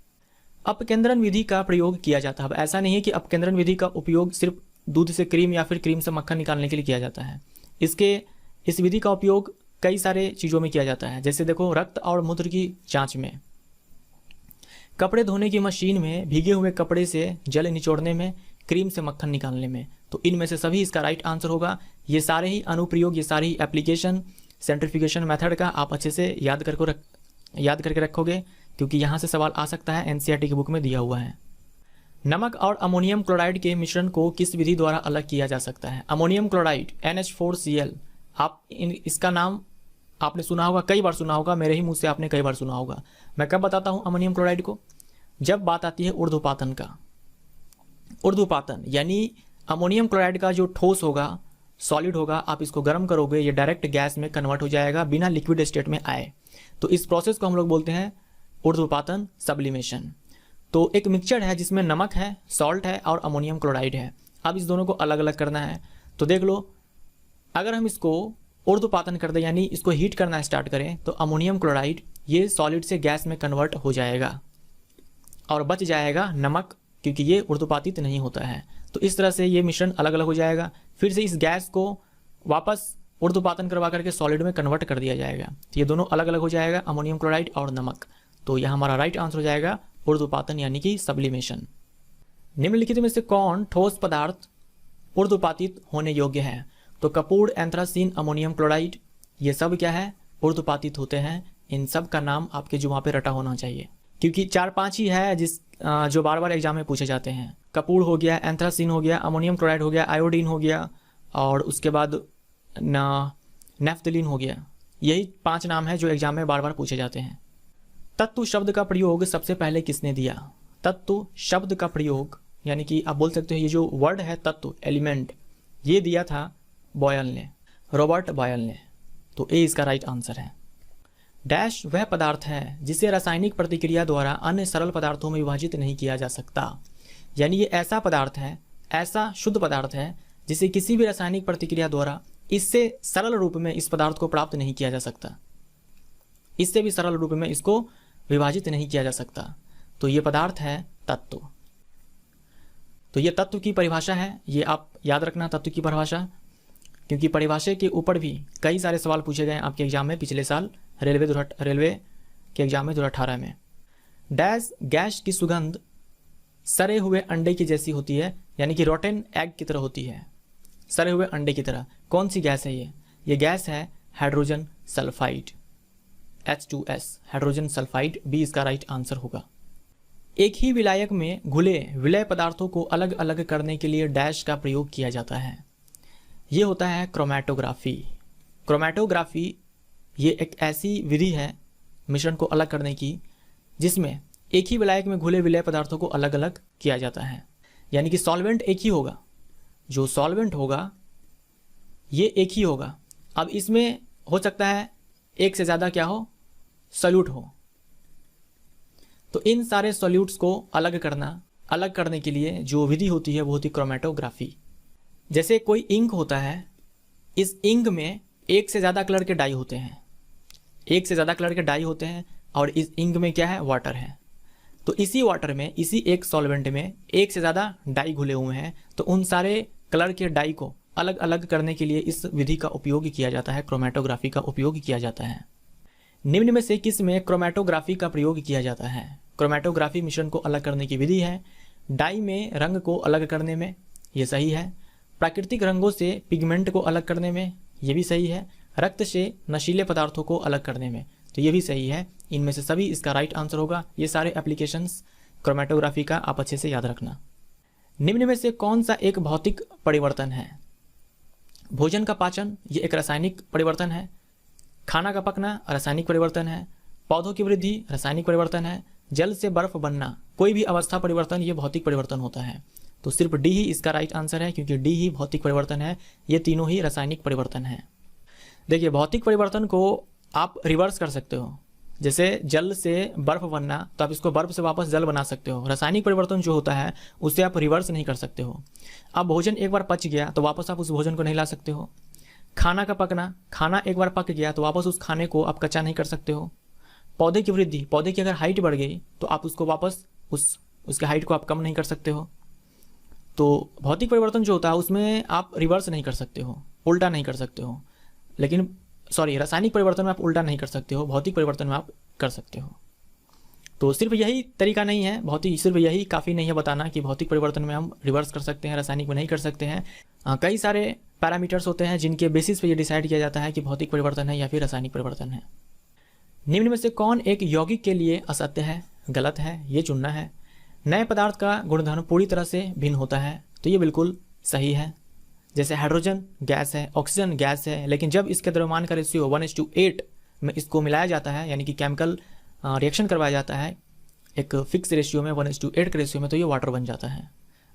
अपकेंद्रण विधि का प्रयोग किया जाता है। अब ऐसा नहीं है कि अपकेंद्रण विधि का उपयोग सिर्फ दूध से क्रीम या फिर क्रीम से मक्खन निकालने के लिए किया जाता है। इस विधि का उपयोग कई सारे चीज़ों में किया जाता है। जैसे देखो, रक्त और मूत्र की जांच में, कपड़े धोने की मशीन में, भीगे हुए कपड़े से जल निचोड़ने में, क्रीम से मक्खन निकालने में। तो इनमें से सभी इसका राइट आंसर होगा। ये सारे ही अनुप्रयोग, ये सारी एप्लीकेशन सेंट्रीफ्यूगेशन मेथड का आप अच्छे से याद करके रखोगे, क्योंकि यहाँ से सवाल आ सकता है, एनसीईआरटी की बुक में दिया हुआ है। नमक और अमोनियम क्लोराइड के मिश्रण को किस विधि द्वारा अलग किया जा सकता है? अमोनियम क्लोराइड NH4Cl, इसका नाम आपने सुना होगा, कई बार सुना होगा, मेरे ही मुंह से आपने कई बार सुना होगा। मैं कब बताता हूँ अमोनियम क्लोराइड को? जब बात आती है ऊर्ध्वपातन का। ऊर्ध्वपातन यानी अमोनियम क्लोराइड का जो ठोस होगा, सॉलिड होगा, आप इसको गर्म करोगे, ये डायरेक्ट गैस में कन्वर्ट हो जाएगा बिना लिक्विड स्टेट में आए। तो इस प्रोसेस को हम लोग बोलते हैं ऊर्ध्वपातन, सब्लिमेशन। तो एक मिक्सचर है जिसमें नमक है, सॉल्ट है और अमोनियम क्लोराइड है। अब इस दोनों को अलग अलग करना है। तो देख लो, अगर हम इसको ऊर्ध्वपातन कर दें यानी इसको हीट करना स्टार्ट करें, तो अमोनियम क्लोराइड ये सॉलिड से गैस में कन्वर्ट हो जाएगा और बच जाएगा नमक, क्योंकि ये ऊर्ध्वपातित नहीं होता है। तो इस तरह से ये मिश्रण अलग अलग हो जाएगा। फिर से इस गैस को वापस ऊर्ध्वपातन करवा करके सॉलिड में कन्वर्ट कर दिया जाएगा। तो ये दोनों अलग अलग हो जाएगा, अमोनियम क्लोराइड और नमक। तो यह हमारा राइट आंसर हो जाएगा ऊर्ध्वपातन यानी कि सब्लिमेशन। निम्नलिखित में से कौन ठोस पदार्थ ऊर्ध्वपातित होने योग्य है? तो कपूर, एंथ्रासीन, अमोनियम क्लोराइड, ये सब क्या है? ऊर्ध्वपातित होते हैं। इन सब का नाम आपके जुबान पे रटा होना चाहिए, क्योंकि 4-5 ही है जो बार बार एग्जाम में पूछे जाते हैं। कपूर हो गया, एंथ्रासीन हो गया, अमोनियम क्लोराइड हो गया, आयोडीन हो गया और उसके बाद नेफ्थलीन हो गया। यही 5 नाम है जो एग्जाम में बार बार पूछे जाते हैं। तत्व शब्द का प्रयोग सबसे पहले किसने दिया? तत्व शब्द का प्रयोग यानी कि आप बोल सकते हो ये जो वर्ड है तत्व, एलिमेंट, ये दिया था बॉयल ने, रॉबर्ट बॉयल ने। तो ए इसका राइट आंसर है। डैश वह पदार्थ है जिसे रासायनिक प्रतिक्रिया द्वारा अन्य सरल पदार्थों में विभाजित नहीं किया जा सकता। यानी ये ऐसा पदार्थ है, ऐसा शुद्ध पदार्थ है जिसे किसी भी रासायनिक प्रतिक्रिया द्वारा इससे सरल रूप में इस पदार्थ को प्राप्त नहीं किया जा सकता, इससे भी सरल रूप में इसको विभाजित नहीं किया जा सकता। तो ये पदार्थ है तत्व। तो ये तत्व की परिभाषा है, ये आप याद रखना, तत्व की परिभाषा, क्योंकि परिभाषा के ऊपर भी कई सारे सवाल पूछे गए आपके एग्जाम में पिछले साल रेलवे के एग्जाम में 2018 में। डैश गैस की सुगंध सड़े हुए अंडे की जैसी होती है, यानी कि रोटेन एग की तरह होती है, सड़े हुए अंडे की तरह। कौन सी गैस है ये गैस है hydrogen sulphide, H2S, hydrogen sulphide. B इसका राइट आंसर होगा। एक ही विलायक में घुले विलय पदार्थों को अलग अलग करने के लिए डैश का प्रयोग किया जाता है। ये होता है क्रोमैटोग्राफी। क्रोमैटोग्राफी ये एक ऐसी विधि है मिश्रण को अलग करने की, जिसमें एक ही विलायक में घुले विलय पदार्थों को अलग अलग किया जाता है। यानी कि सॉल्वेंट एक ही होगा, जो सॉल्वेंट होगा ये एक ही होगा। अब इसमें हो सकता है एक से ज़्यादा क्या हो, सॉल्यूट हो। तो इन सारे सॉल्यूट्स को अलग करने के लिए जो विधि होती है वो होती क्रोमैटोग्राफी। जैसे कोई इंक होता है, इस इंक में एक से ज़्यादा कलर के डाई होते हैं, एक से ज़्यादा कलर के डाई होते हैं और इस इंक में क्या है, वाटर है। तो इसी वाटर में, इसी एक सॉल्वेंट में एक से ज़्यादा डाई घुले हुए हैं, तो उन सारे कलर के डाई को अलग अलग करने के लिए इस विधि का उपयोग किया जाता है, क्रोमैटोग्राफी का उपयोग किया जाता है। निम्न में से किस में क्रोमैटोग्राफी का प्रयोग किया जाता है? क्रोमैटोग्राफी मिश्रण को अलग करने की विधि है। डाई में रंग को अलग करने में, ये सही है। प्राकृतिक रंगों से पिगमेंट को अलग करने में, ये भी सही है। रक्त से नशीले पदार्थों को अलग करने में, तो ये भी सही है। इनमें से सभी इसका राइट आंसर होगा। ये सारे एप्लीकेशंस क्रोमैटोग्राफी का आप अच्छे से याद रखना। निम्न में से कौन सा एक भौतिक परिवर्तन है? भोजन का पाचन, ये एक रासायनिक परिवर्तन है। खाना का पकना रासायनिक परिवर्तन है। पौधों की वृद्धि रासायनिक परिवर्तन है। जल से बर्फ बनना, कोई भी अवस्था परिवर्तन, ये भौतिक परिवर्तन होता है। तो सिर्फ डी ही इसका राइट आंसर है, क्योंकि डी ही भौतिक परिवर्तन है, ये तीनों ही रासायनिक परिवर्तन है। देखिए, भौतिक परिवर्तन को आप रिवर्स कर सकते हो। जैसे जल से बर्फ बनना, तो आप इसको बर्फ से वापस जल बना सकते हो। रासायनिक परिवर्तन जो होता है उससे आप रिवर्स नहीं कर सकते हो। अब भोजन एक बार पच गया तो वापस आप उस भोजन को नहीं ला सकते हो। खाना का पकना, खाना एक बार पक गया तो वापस उस खाने को आप कच्चा नहीं कर सकते हो। पौधे की वृद्धि, पौधे की अगर हाइट बढ़ गई तो आप उसको वापस उसके हाइट को आप कम नहीं कर सकते हो। तो भौतिक परिवर्तन जो होता है उसमें आप रिवर्स नहीं कर सकते हो, उल्टा नहीं कर सकते हो। लेकिन रासायनिक परिवर्तन में आप उल्टा नहीं कर सकते हो, भौतिक परिवर्तन में आप कर सकते हो। तो सिर्फ यही तरीका नहीं है, सिर्फ यही काफ़ी नहीं है बताना कि भौतिक परिवर्तन में हम रिवर्स कर सकते हैं, रासायनिक में नहीं कर सकते हैं। कई सारे पैरामीटर्स होते हैं जिनके बेसिस पे ये डिसाइड किया जाता है कि भौतिक परिवर्तन है या फिर रासायनिक परिवर्तन है। निम्न में से कौन एक यौगिक के लिए असत्य है, गलत है, ये चुनना है। नए पदार्थ का गुणधर्म पूरी तरह से भिन्न होता है, तो ये बिल्कुल सही है। जैसे हाइड्रोजन गैस है, ऑक्सीजन गैस है, लेकिन जब इसके द्रव्यमान का रेशियो 1:8 में इसको मिलाया जाता है, यानी कि केमिकल रिएक्शन करवाया जाता है एक फिक्स रेशियो में 1:8 के रेशियो में, तो ये वाटर बन जाता है।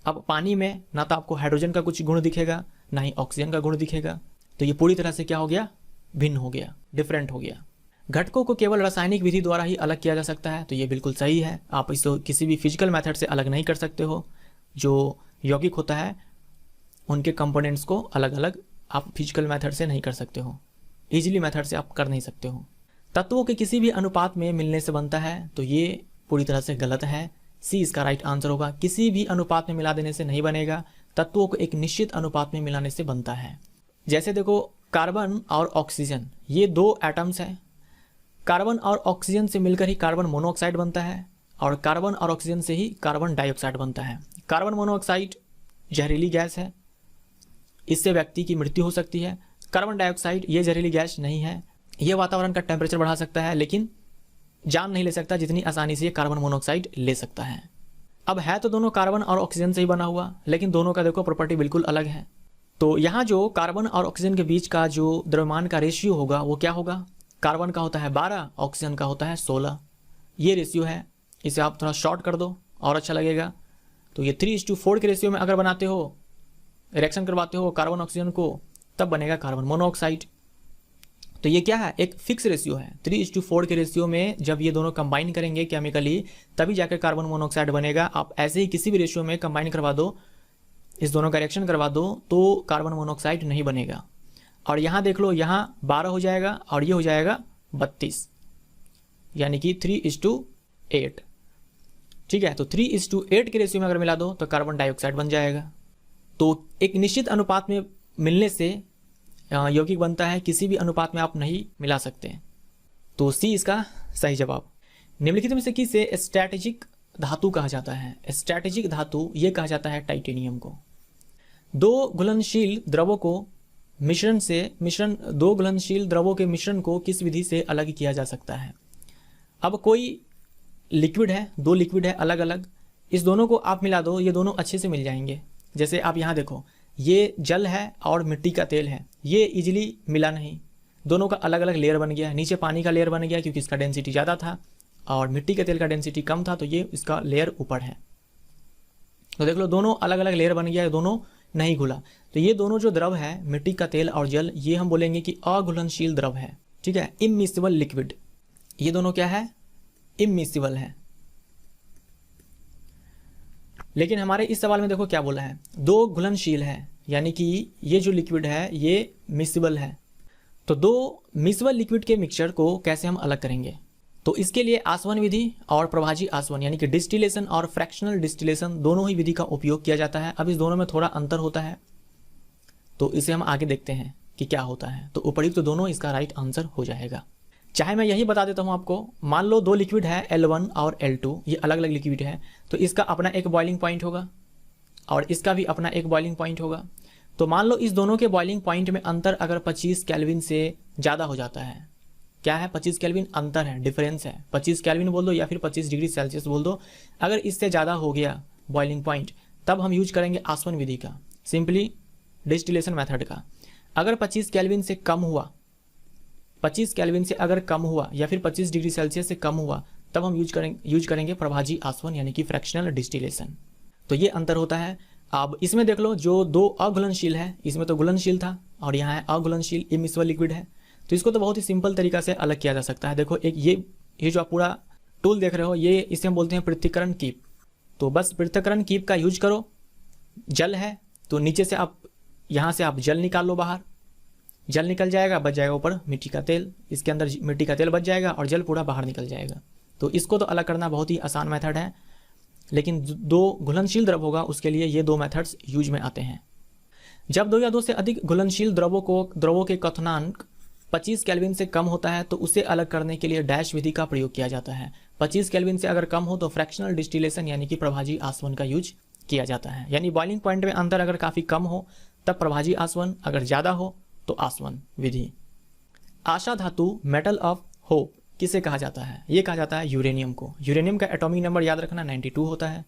अब पानी में ना तो आपको हाइड्रोजन का कुछ गुण दिखेगा, ना ही ऑक्सीजन का गुण दिखेगा, तो ये पूरी तरह से क्या हो गया, भिन्न हो गया, डिफरेंट हो गया। घटकों को केवल रासायनिक विधि द्वारा ही अलग किया जा सकता है, तो ये बिल्कुल सही है। आप इसको किसी भी फिजिकल मेथड से अलग नहीं कर सकते हो। जो यौगिक होता है उनके कंपोनेंट्स को अलग अलग आप फिजिकल मेथड से नहीं कर सकते हो, इजीली मेथड से आप कर नहीं सकते हो। तत्वों के किसी भी अनुपात में मिलने से बनता है, तो ये पूरी तरह से गलत है। सी इसका राइट आंसर होगा। किसी भी अनुपात में मिला देने से नहीं बनेगा, तत्वों को एक निश्चित अनुपात में मिलाने से बनता है। जैसे देखो, कार्बन और ऑक्सीजन, ये दो एटम्स हैं। कार्बन और ऑक्सीजन से मिलकर ही कार्बन मोनोऑक्साइड बनता है, और कार्बन और ऑक्सीजन से ही कार्बन डाइऑक्साइड बनता है। कार्बन मोनोऑक्साइड जहरीली गैस है, इससे व्यक्ति की मृत्यु हो सकती है। कार्बन डाइऑक्साइड ये जहरीली गैस नहीं है, ये वातावरण का टेम्परेचर बढ़ा सकता है, लेकिन जान नहीं ले सकता जितनी आसानी से ये कार्बन मोनोऑक्साइड ले सकता है। अब है तो दोनों कार्बन और ऑक्सीजन से ही बना हुआ, लेकिन दोनों का देखो प्रॉपर्टी बिल्कुल अलग है। तो यहाँ जो कार्बन और ऑक्सीजन के बीच का जो द्रव्यमान का रेशियो होगा वो क्या होगा, कार्बन का होता है 12, ऑक्सीजन का होता है 16। ये रेशियो है, इसे आप थोड़ा शॉर्ट कर दो और अच्छा लगेगा। तो ये 3:4 के रेशियो में अगर बनाते हो, रिएक्शन करवाते हो कार्बन ऑक्सीजन को, तब बनेगा कार्बन मोनोऑक्साइड। तो ये क्या है, एक फिक्स रेशियो है। 3:4 के रेशियो में जब ये दोनों कंबाइन करेंगे केमिकली, तभी जाकर कार्बन मोनोऑक्साइड बनेगा। आप ऐसे ही किसी भी रेशियो में कंबाइन करवा दो, इस दोनों का रिएक्शन करवा दो, तो कार्बन मोनोऑक्साइड नहीं बनेगा। और यहाँ देख लो, यहाँ 12 हो जाएगा और ये हो जाएगा 32, यानी कि 3:8। ठीक है, तो 3:8 के रेशियो में अगर मिला दो तो कार्बन डाइऑक्साइड बन जाएगा। तो एक निश्चित अनुपात में मिलने से यौगिक बनता है, किसी भी अनुपात में आप नहीं मिला सकते। तो सी इसका सही जवाब। निम्नलिखित में से किसे स्ट्रैटेजिक धातु कहा जाता है। स्ट्रैटेजिक धातु ये कहा जाता है टाइटेनियम को। दो घुलनशील द्रवों के मिश्रण को किस विधि से अलग किया जा सकता है। अब कोई लिक्विड है, दो लिक्विड है अलग अलग, इस दोनों को आप मिला दो, ये दोनों अच्छे से मिल जाएंगे। जैसे आप यहाँ देखो, ये जल है और मिट्टी का तेल है, ये इजीली मिला नहीं, दोनों का अलग अलग लेयर बन गया। नीचे पानी का लेयर बन गया क्योंकि इसका डेंसिटी ज़्यादा था, और मिट्टी के तेल का डेंसिटी कम था, तो ये इसका लेयर ऊपर है। तो देख लो, दोनों अलग अलग लेयर बन गया, दोनों नहीं घुला। तो ये दोनों जो द्रव है, मिट्टी का तेल और जल, ये हम बोलेंगे कि अघुलनशील द्रव है। ठीक है, इमिसिबल लिक्विड। ये दोनों क्या है, इमिसिबल है। लेकिन हमारे इस सवाल में देखो क्या बोला है, दो घुलनशील है, यानी कि ये जो लिक्विड है ये मिसिबल है। तो दो मिसिबल लिक्विड के मिक्सचर को कैसे हम अलग करेंगे, तो इसके लिए आसवन विधि और प्रभाजी आसवन, यानी कि डिस्टिलेशन और फ्रैक्शनल डिस्टिलेशन, दोनों ही विधि का उपयोग किया जाता है। अब इस दोनों में थोड़ा अंतर होता है, तो इसे हम आगे देखते हैं कि क्या होता है। तो उपयुक्त तो दोनों इसका राइट आंसर हो जाएगा। चाहे मैं यही बता देता हूं आपको, मान लो दो लिक्विड है L1 और L2, ये अलग अलग लिक्विड है, तो इसका अपना एक बॉइलिंग पॉइंट होगा और इसका भी अपना एक बॉइलिंग पॉइंट होगा। तो मान लो इस दोनों के बॉइलिंग पॉइंट में अंतर अगर 25 केल्विन से ज़्यादा हो जाता है, क्या है, 25 केल्विन अंतर है, डिफरेंस है, 25 केल्विन बोल दो या फिर 25 डिग्री सेल्सियस बोल दो। अगर इससे ज़्यादा हो गया बॉइलिंग पॉइंट, तब हम यूज करेंगे आसवन विधि का, सिंपली डिस्टिलेशन मेथड का। अगर 25 केल्विन से कम हुआ, 25 केल्विन से अगर कम हुआ या फिर 25 डिग्री सेल्सियस से कम हुआ, तब हम यूज करेंगे प्रभाजी आसवन, यानी कि फ्रैक्शनल डिस्टिलेशन। तो ये अंतर होता है। अब इसमें देख लो, जो दो अघुलनशील है, इसमें तो घुलनशील था और यहाँ है अघुलनशील इमिसिबल लिक्विड है, तो इसको तो बहुत ही सिंपल तरीका से अलग किया जा सकता है। देखो एक ये जो आप पूरा टूल देख रहे हो, ये इसे हम बोलते हैं पृथक्करण कीप। तो बस पृथक्करण कीप का यूज करो। जल है तो नीचे से आप यहाँ से आप जल निकाल लो बाहर, जल निकल जाएगा, बच जाएगा ऊपर मिट्टी का तेल, इसके अंदर मिट्टी का तेल बच जाएगा और जल पूरा बाहर निकल जाएगा। तो इसको तो अलग करना बहुत ही आसान मेथड है, लेकिन दो घुलनशील द्रव होगा उसके लिए ये दो मेथड्स यूज में आते हैं। जब दो या दो से अधिक घुलनशील द्रवों के क्वथनांक 25 केल्विन से कम होता है तो उसे अलग करने के लिए डैश विधि का प्रयोग किया जाता है। 25 केल्विन से अगर कम हो तो फ्रैक्शनल डिस्टिलेशन यानी कि प्रभाजी आसवन का यूज किया जाता है। यानी बॉइलिंग पॉइंट में अंतर अगर काफ़ी कम हो तब प्रभाजी आसवन, अगर ज़्यादा हो तो आसवन विधि। आशा धातु मेटल ऑफ होप किसे कहा जाता है? ये कहा जाता है यूरेनियम को। यूरेनियम का एटॉमिक नंबर याद रखना 92 होता है।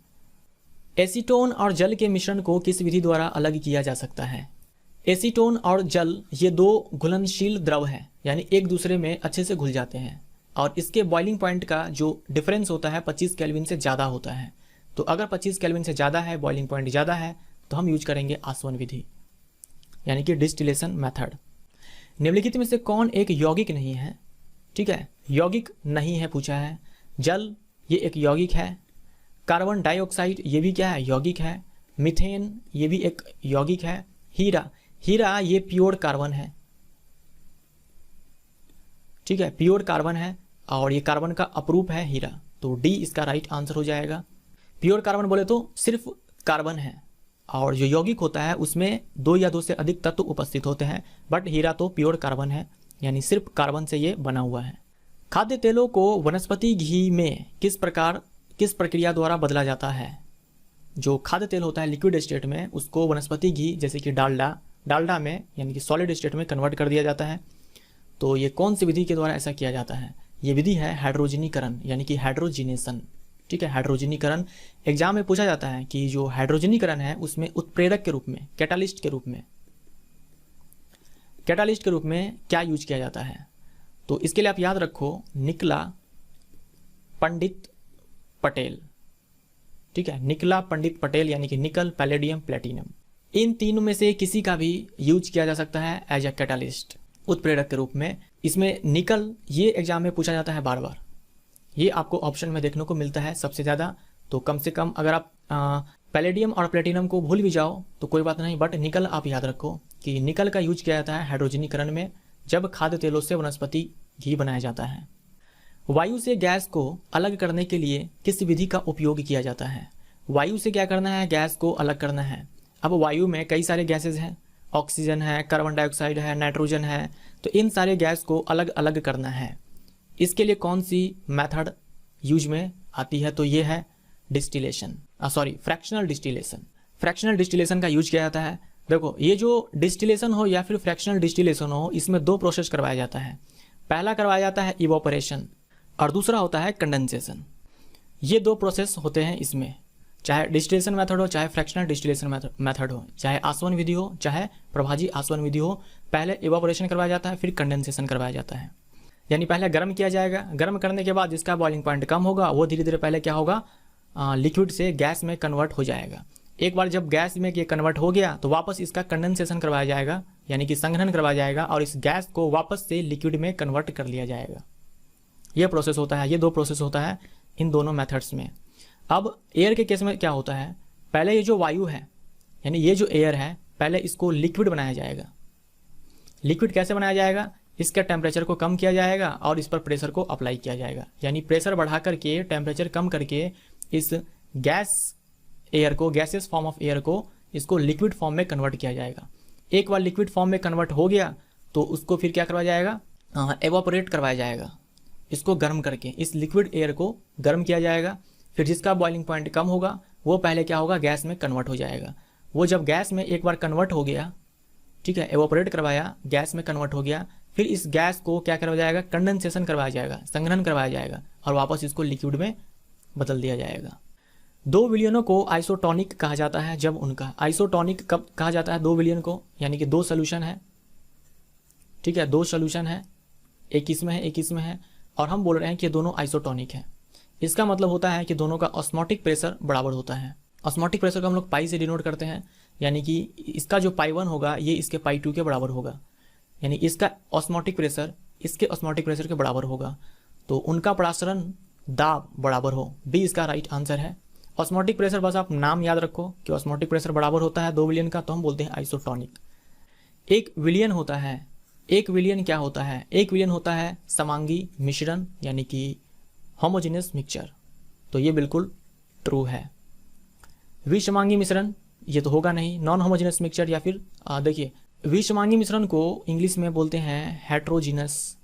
एसीटोन और जल के मिश्रण को किस विधि द्वारा अलग किया जा सकता है? एसीटोन और जल ये दो घुलनशील द्रव हैं, यानी एक दूसरे में अच्छे से घुल जाते हैं और इसके बॉइलिंग पॉइंट का जो डिफरेंस होता है 25 केल्विन से ज़्यादा होता है। तो अगर 25 केल्विन से ज़्यादा है, बॉइलिंग पॉइंट ज़्यादा है, तो हम यूज करेंगे आसवन विधि यानी कि डिस्टिलेशन मेथड। निम्नलिखित में से कौन एक यौगिक नहीं है? ठीक है, यौगिक नहीं है पूछा है। जल ये एक यौगिक है। कार्बन डाइऑक्साइड ये भी क्या है? यौगिक है। मीथेन ये भी एक यौगिक है। हीरा ये प्योर कार्बन है। ठीक है, प्योर कार्बन है और ये कार्बन का अपरूप है हीरा, तो डी इसका राइट आंसर हो जाएगा। प्योर कार्बन बोले तो सिर्फ कार्बन है और जो यौगिक होता है उसमें दो या दो से अधिक तत्व उपस्थित होते हैं, बट हीरा तो प्योर कार्बन है यानी सिर्फ कार्बन से ये बना हुआ है। खाद्य तेलों को वनस्पति घी में किस प्रक्रिया द्वारा बदला जाता है? जो खाद्य तेल होता है लिक्विड स्टेट में, उसको वनस्पति घी जैसे कि डालडा में यानी कि सॉलिड स्टेट में कन्वर्ट कर दिया जाता है। तो ये कौन सी विधि के द्वारा ऐसा किया जाता है? ये विधि है हाइड्रोजनीकरण यानी कि हाइड्रोजिनेशन। ठीक है, हाइड्रोजनीकरण एग्जाम में पूछा जाता है कि जो हाइड्रोजनीकरण है उसमें उत्प्रेरक के रूप में, कैटालिस्ट के रूप में क्या यूज किया जाता है? तो इसके लिए आप याद रखो निकला, पंडित, पटेल। ठीक है, निकला, पंडित, पटेल यानी कि निकल, पैलेडियम, प्लेटिनम। इन तीनों में से किसी का भी यूज किया जा सकता है एज ए कैटालिस्ट, उत्प्रेरक के रूप में। इसमें निकल ये एग्जाम में पूछा जाता है बार बार, ये आपको ऑप्शन में देखने को मिलता है सबसे ज़्यादा। तो कम से कम अगर आप पैलेडियम और प्लेटिनम को भूल भी जाओ तो कोई बात नहीं, बट निकल आप याद रखो कि निकल का यूज किया जाता है हाइड्रोजनीकरण में जब खाद्य तेलों से वनस्पति घी बनाया जाता है। वायु से गैस को अलग करने के लिए किस विधि का उपयोग किया जाता है? वायु से क्या करना है? गैस को अलग करना है। अब वायु में कई सारे गैसेज हैं, ऑक्सीजन है, कार्बन डाइऑक्साइड है, नाइट्रोजन है, तो इन सारे गैस को अलग अलग करना है। इसके लिए कौन सी मेथड यूज में आती है? तो ये है distillation, fractional distillation. Fractional distillation का यूज किया जाता है। देखो ये जो डिस्टिलेशन हो या फिर फ्रैक्शनल डिस्टिलेशन हो, इसमें दो प्रोसेस करवाया जाता है। पहला करवाया जाता है इवोपरेशन और दूसरा होता है कंडेंसेशन। ये दो प्रोसेस होते हैं इसमें, चाहे डिस्टिलेशन मेथड हो, चाहे फ्रैक्शनल डिस्टिलेशन मेथड हो, चाहे आसवन विधि हो, चाहे प्रभाजी आसवन विधि हो। पहले इवोपरेशन करवाया जाता है, फिर कंडेंसेशन करवाया जाता है। यानी पहले गर्म किया जाएगा, गर्म करने के बाद जिसका बॉइलिंग पॉइंट कम होगा वो धीरे धीरे पहले क्या होगा, लिक्विड से गैस में कन्वर्ट हो जाएगा। एक बार जब गैस में ये कन्वर्ट हो गया तो वापस इसका कंडेंसेशन करवाया जाएगा यानी कि संघनन करवाया जाएगा और इस गैस को वापस से लिक्विड में कन्वर्ट कर लिया जाएगा। ये प्रोसेस होता है, ये दो प्रोसेस होता है इन दोनों मेथड्स में। अब एयर के केस में क्या होता है, पहले ये जो वायु है यानी ये जो एयर है, पहले इसको लिक्विड बनाया जाएगा। लिक्विड कैसे बनाया जाएगा? इसके टेम्परेचर को कम किया जाएगा और इस पर प्रेशर को अप्लाई किया जाएगा। यानी प्रेशर बढ़ा करके, टेम्परेचर कम करके इस गैसेस फॉर्म ऑफ एयर को इसको लिक्विड फॉर्म में कन्वर्ट किया जाएगा। एक बार लिक्विड फॉर्म में कन्वर्ट हो गया तो उसको फिर क्या करवाया जाएगा, एवापोरेट करवाया जाएगा। इसको गर्म करके इस लिक्विड एयर को गर्म किया जाएगा। फिर जिसका बॉइलिंग पॉइंट कम होगा वो पहले क्या होगा, गैस में कन्वर्ट हो जाएगा। वो जब गैस में एक बार कन्वर्ट हो गया, ठीक है, एवापोरेट करवाया, गैस में कन्वर्ट हो गया, फिर इस गैस को क्या करवाया जाएगा, कंडेंसेशन करवाया जाएगा, संघनन करवाया जाएगा और वापस इसको लिक्विड में बदल दिया जाएगा। दो विलयनों को आइसोटोनिक कहा जाता है जब उनका, आइसोटोनिक कब कहा जाता है दो विलयन को, यानी कि दो सोल्यूशन है। ठीक है, दो सोल्यूशन है, एक इसमें है एक इसमें है और हम बोल रहे हैं कि ये दोनों आइसोटोनिक है। इसका मतलब होता है कि दोनों का ऑस्मोटिक प्रेशर बराबर होता है। ऑस्मोटिक प्रेशर को हम लोग पाई से डिनोट करते हैं, यानी कि इसका जो पाई 1 होगा ये इसके पाई 2 के बराबर होगा, यानी इसका ऑस्मोटिक प्रेशर इसके ऑस्मोटिक प्रेशर के बराबर होगा, तो उनका प्रसारण दाब बराबर हो। बी इसका राइट आंसर है। ऑस्मोटिक प्रेशर बस आप नाम याद रखो कि ऑस्मोटिक प्रेशर बराबर होता है 2 विलियन का, तो हम बोलते हैं आइसोटोनिक। 1 विलियन होता है, 1 विलियन क्या होता है? 1 विलियन होता है समांगी मिश्रण, यानी कि होमोजेनियस मिक्सचर, तो ये बिल्कुल ट्रू है। विषमांगी मिश्रण ये तो होगा नहीं, नॉन होमोजेनियस मिक्सचर, या फिर देखिए विषमांगी मिश्रण को इंग्लिश में बोलते हैं हेट्रोजीनस,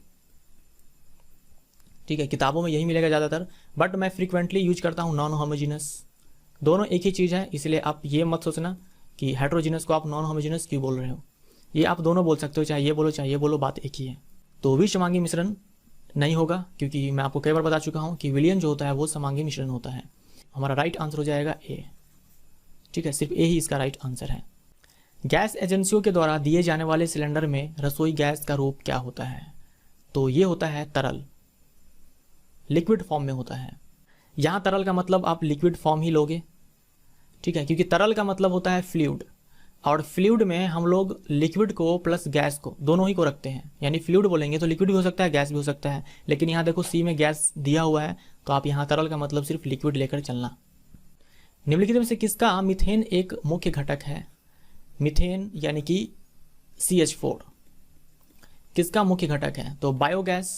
ठीक है, किताबों में यही मिलेगा ज़्यादातर, बट मैं फ्रीक्वेंटली यूज करता हूँ नॉन होमोजेनियस। दोनों एक ही चीज़ है, इसलिए आप ये मत सोचना कि हेट्रोजीनस को आप नॉन होमोजेनियस क्यों बोल रहे हो, ये आप दोनों बोल सकते हो, चाहे ये बोलो, बात एक ही है। तो विषमांगी मिश्रण नहीं होगा, क्योंकि मैं आपको कई बार बता चुका हूँ कि विलियन जो होता है वो समांगी मिश्रण होता है। हमारा राइट आंसर हो जाएगा ए, ठीक है, सिर्फ ए ही इसका राइट आंसर है। गैस एजेंसियों के द्वारा दिए जाने वाले सिलेंडर में रसोई गैस का रूप क्या होता है? तो ये होता है तरल, लिक्विड फॉर्म में होता है। यहाँ तरल का मतलब आप लिक्विड फॉर्म ही लोगे, ठीक है, क्योंकि तरल का मतलब होता है फ्लूइड, और फ्लूइड में हम लोग लिक्विड को प्लस गैस को दोनों ही को रखते हैं, यानी फ्लूइड बोलेंगे तो लिक्विड भी हो सकता है, गैस भी हो सकता है, लेकिन यहाँ देखो सी में गैस दिया हुआ है, तो आप यहाँ तरल का मतलब सिर्फ लिक्विड लेकर चलना। निम्नलिखित में से किसका मीथेन एक मुख्य घटक है? मीथेन यानी कि CH4 किसका मुख्य घटक है? तो बायोगैस,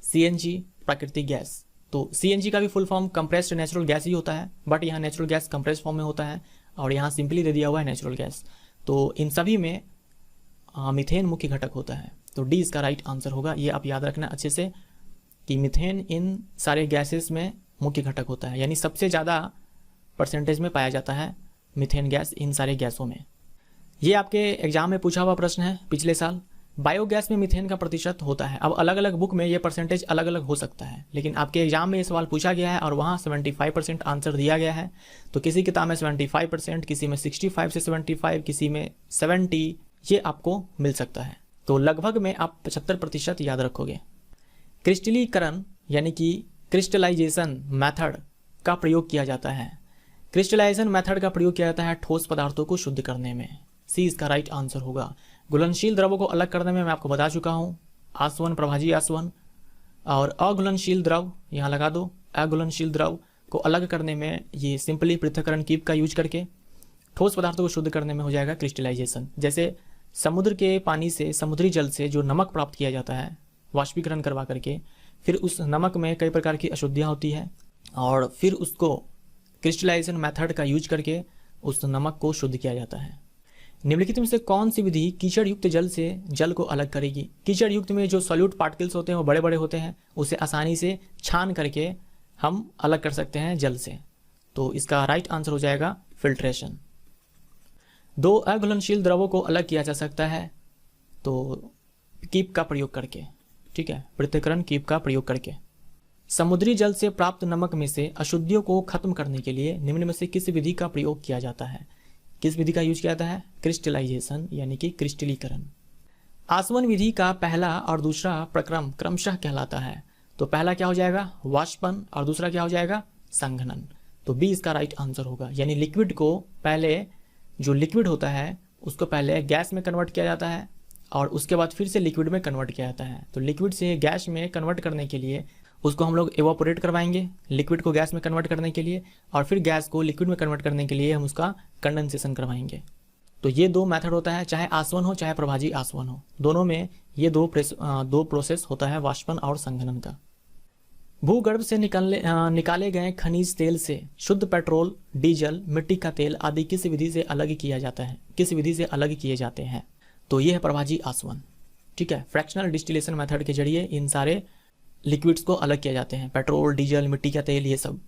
CNG, प्राकृतिक गैस। तो CNG का भी full form compressed natural gas ही होता है, बट यहाँ नेचुरल गैस कंप्रेस्ड फॉर्म में होता है, और यहाँ सिंपली दे दिया हुआ है नेचुरल गैस। तो इन सभी में मीथेन मुख्य घटक होता है, तो डी इसका राइट आंसर होगा। ये आप याद रखना अच्छे से कि मीथेन इन सारे गैसेस में मुख्य घटक होता है, यानी सबसे ज़्यादा परसेंटेज में पाया जाता है मीथेन गैस इन सारे गैसों में। ये आपके एग्जाम में पूछा हुआ प्रश्न है पिछले साल। बायोगैस में मीथेन का प्रतिशत होता है, अब अलग अलग बुक में ये परसेंटेज अलग अलग हो सकता है, लेकिन आपके एग्जाम में ये सवाल पूछा गया है और वहाँ 75% आंसर दिया गया है। तो किसी किताब में 75%, किसी में 65 से 75, किसी में 70, ये आपको मिल सकता है। तो लगभग में आप 75% याद रखोगे। क्रिस्टलीकरण यानी कि क्रिस्टलाइजेशन मेथड का प्रयोग किया जाता है। क्रिस्टलाइजेशन मेथड का प्रयोग किया जाता है ठोस पदार्थों को शुद्ध करने में। सी इसका राइट आंसर होगा। घुलनशील द्रवों को अलग करने में मैं आपको बता चुका हूँ, आसवन, प्रभाजी आसवन। और अघुलनशील द्रव यहाँ लगा दो, अघुलनशील द्रव को अलग करने में ये सिंपली पृथक्करण कीप का यूज करके। ठोस पदार्थों को शुद्ध करने में हो जाएगा क्रिस्टलाइजेशन। जैसे समुद्र के पानी से, समुद्री जल से जो नमक प्राप्त किया जाता है वाष्पीकरण करवा करके, फिर उस नमक में कई प्रकार की अशुद्धियाँ होती है और फिर उसको क्रिस्टलाइजेशन मेथड का यूज करके उस नमक को शुद्ध किया जाता है। निम्नलिखित में से कौन सी विधि कीचड़ युक्त जल से जल को अलग करेगी? कीचड़ युक्त में जो सॉल्यूट पार्टिकल्स होते हैं वो बड़े बड़े होते हैं, उसे आसानी से छान करके हम अलग कर सकते हैं जल से। तो इसका राइट आंसर हो जाएगा फिल्ट्रेशन। दो अघुलनशील द्रवों को अलग किया जा सकता है तो कीप का प्रयोग करके, ठीक है, पृथक्करण कीप का प्रयोग करके। समुद्री जल से प्राप्त नमक में से अशुद्धियों को खत्म करने के लिए निम्न में से किस विधि का प्रयोग किया जाता है? किस विधि का यूज किया जाता है? क्रिस्टलाइजेशन यानी कि क्रिस्टलीकरण। आसवन विधि का पहला और दूसरा प्रक्रम क्रमशः कहलाता है। तो पहला क्या हो जाएगा? वाष्पन, और दूसरा क्या हो जाएगा? संघनन। तो बी इसका राइट आंसर होगा। यानी लिक्विड को पहले, जो लिक्विड होता है उसको पहले गैस में कन्वर्ट किया जाता है और उसके बाद फिर से लिक्विड में कन्वर्ट किया जाता है। तो लिक्विड से गैस में कन्वर्ट करने के लिए उसको हम लोग एवापोरेट करवाएंगे, लिक्विड को गैस में कन्वर्ट करने के लिए, और फिर गैस को लिक्विड में कन्वर्ट करने के लिए हम उसका कंडेंसेशन करवाएंगे। तो ये दो मेथड होता है, चाहे आसवन हो चाहे प्रभाजी आसवन हो, दोनों में ये दो प्रोसेस होता है, वाष्पन और संघनन का। भूगर्भ से निकाले गए खनिज तेल से शुद्ध पेट्रोल, डीजल, मिट्टी का तेल आदि किस विधि से अलग किया जाता है? किस विधि से अलग किए जाते हैं? तो ये है प्रभाजी आसवन, ठीक है। फ्रैक्शनल डिस्टिलेशन मेथड के जरिए इन सारे लिक्विड्स को अलग किया जाते हैं, पेट्रोल, डीजल, मिट्टी का तेल, ये सब।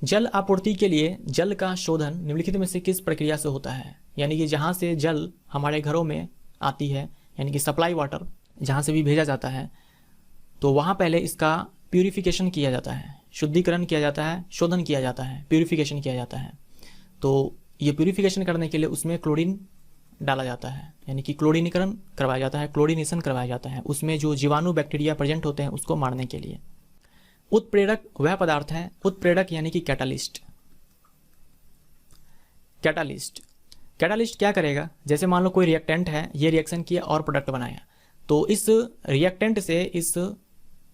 जल आपूर्ति के लिए जल का शोधन निम्नलिखित में से किस प्रक्रिया से होता है? यानी कि जहाँ से जल हमारे घरों में आती है, यानी कि सप्लाई वाटर जहाँ से भी भेजा जाता है, तो वहाँ पहले इसका प्यूरिफिकेशन किया जाता है, शुद्धिकरण किया जाता है, शोधन किया जाता है, प्यूरिफिकेशन किया जाता है। तो ये प्यूरिफिकेशन करने के लिए उसमें क्लोरीन डाला जाता है, यानी कि क्लोरीनीकरण करवाया जाता है, क्लोरीनेशन करवाया जाता है, उसमें जो जीवाणु बैक्टीरिया प्रेजेंट होते हैं उसको मारने के लिए। उत्प्रेरक वह पदार्थ है, उत्प्रेरक यानी कि कैटालिस्ट। कैटालिस्ट। कैटालिस्ट क्या करेगा, जैसे मान लो कोई रिएक्टेंट है, ये रिएक्शन किया और प्रोडक्ट बनाया, तो इस रिएक्टेंट से, इस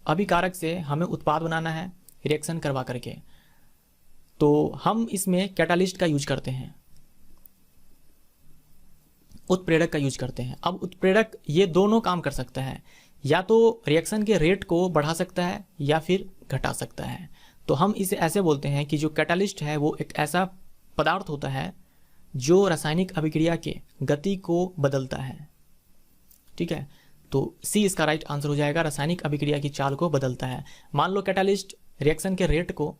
अभिकारक से हमें उत्पाद बनाना है रिएक्शन करवा करके, तो हम इसमें कैटालिस्ट का यूज करते हैं, उत्प्रेरक का यूज करते हैं। अब उत्प्रेरक ये दोनों काम कर सकता है, या तो रिएक्शन के रेट को बढ़ा सकता है या फिर घटा सकता है। तो हम इसे ऐसे बोलते हैं कि जो कैटालिस्ट है वो एक ऐसा पदार्थ होता है जो रासायनिक अभिक्रिया के गति को बदलता है। ठीक है, तो सी इसका राइट आंसर हो जाएगा, रासायनिक अभिक्रिया की चाल को बदलता है। मान लो कैटालिस्ट रिएक्शन के रेट को,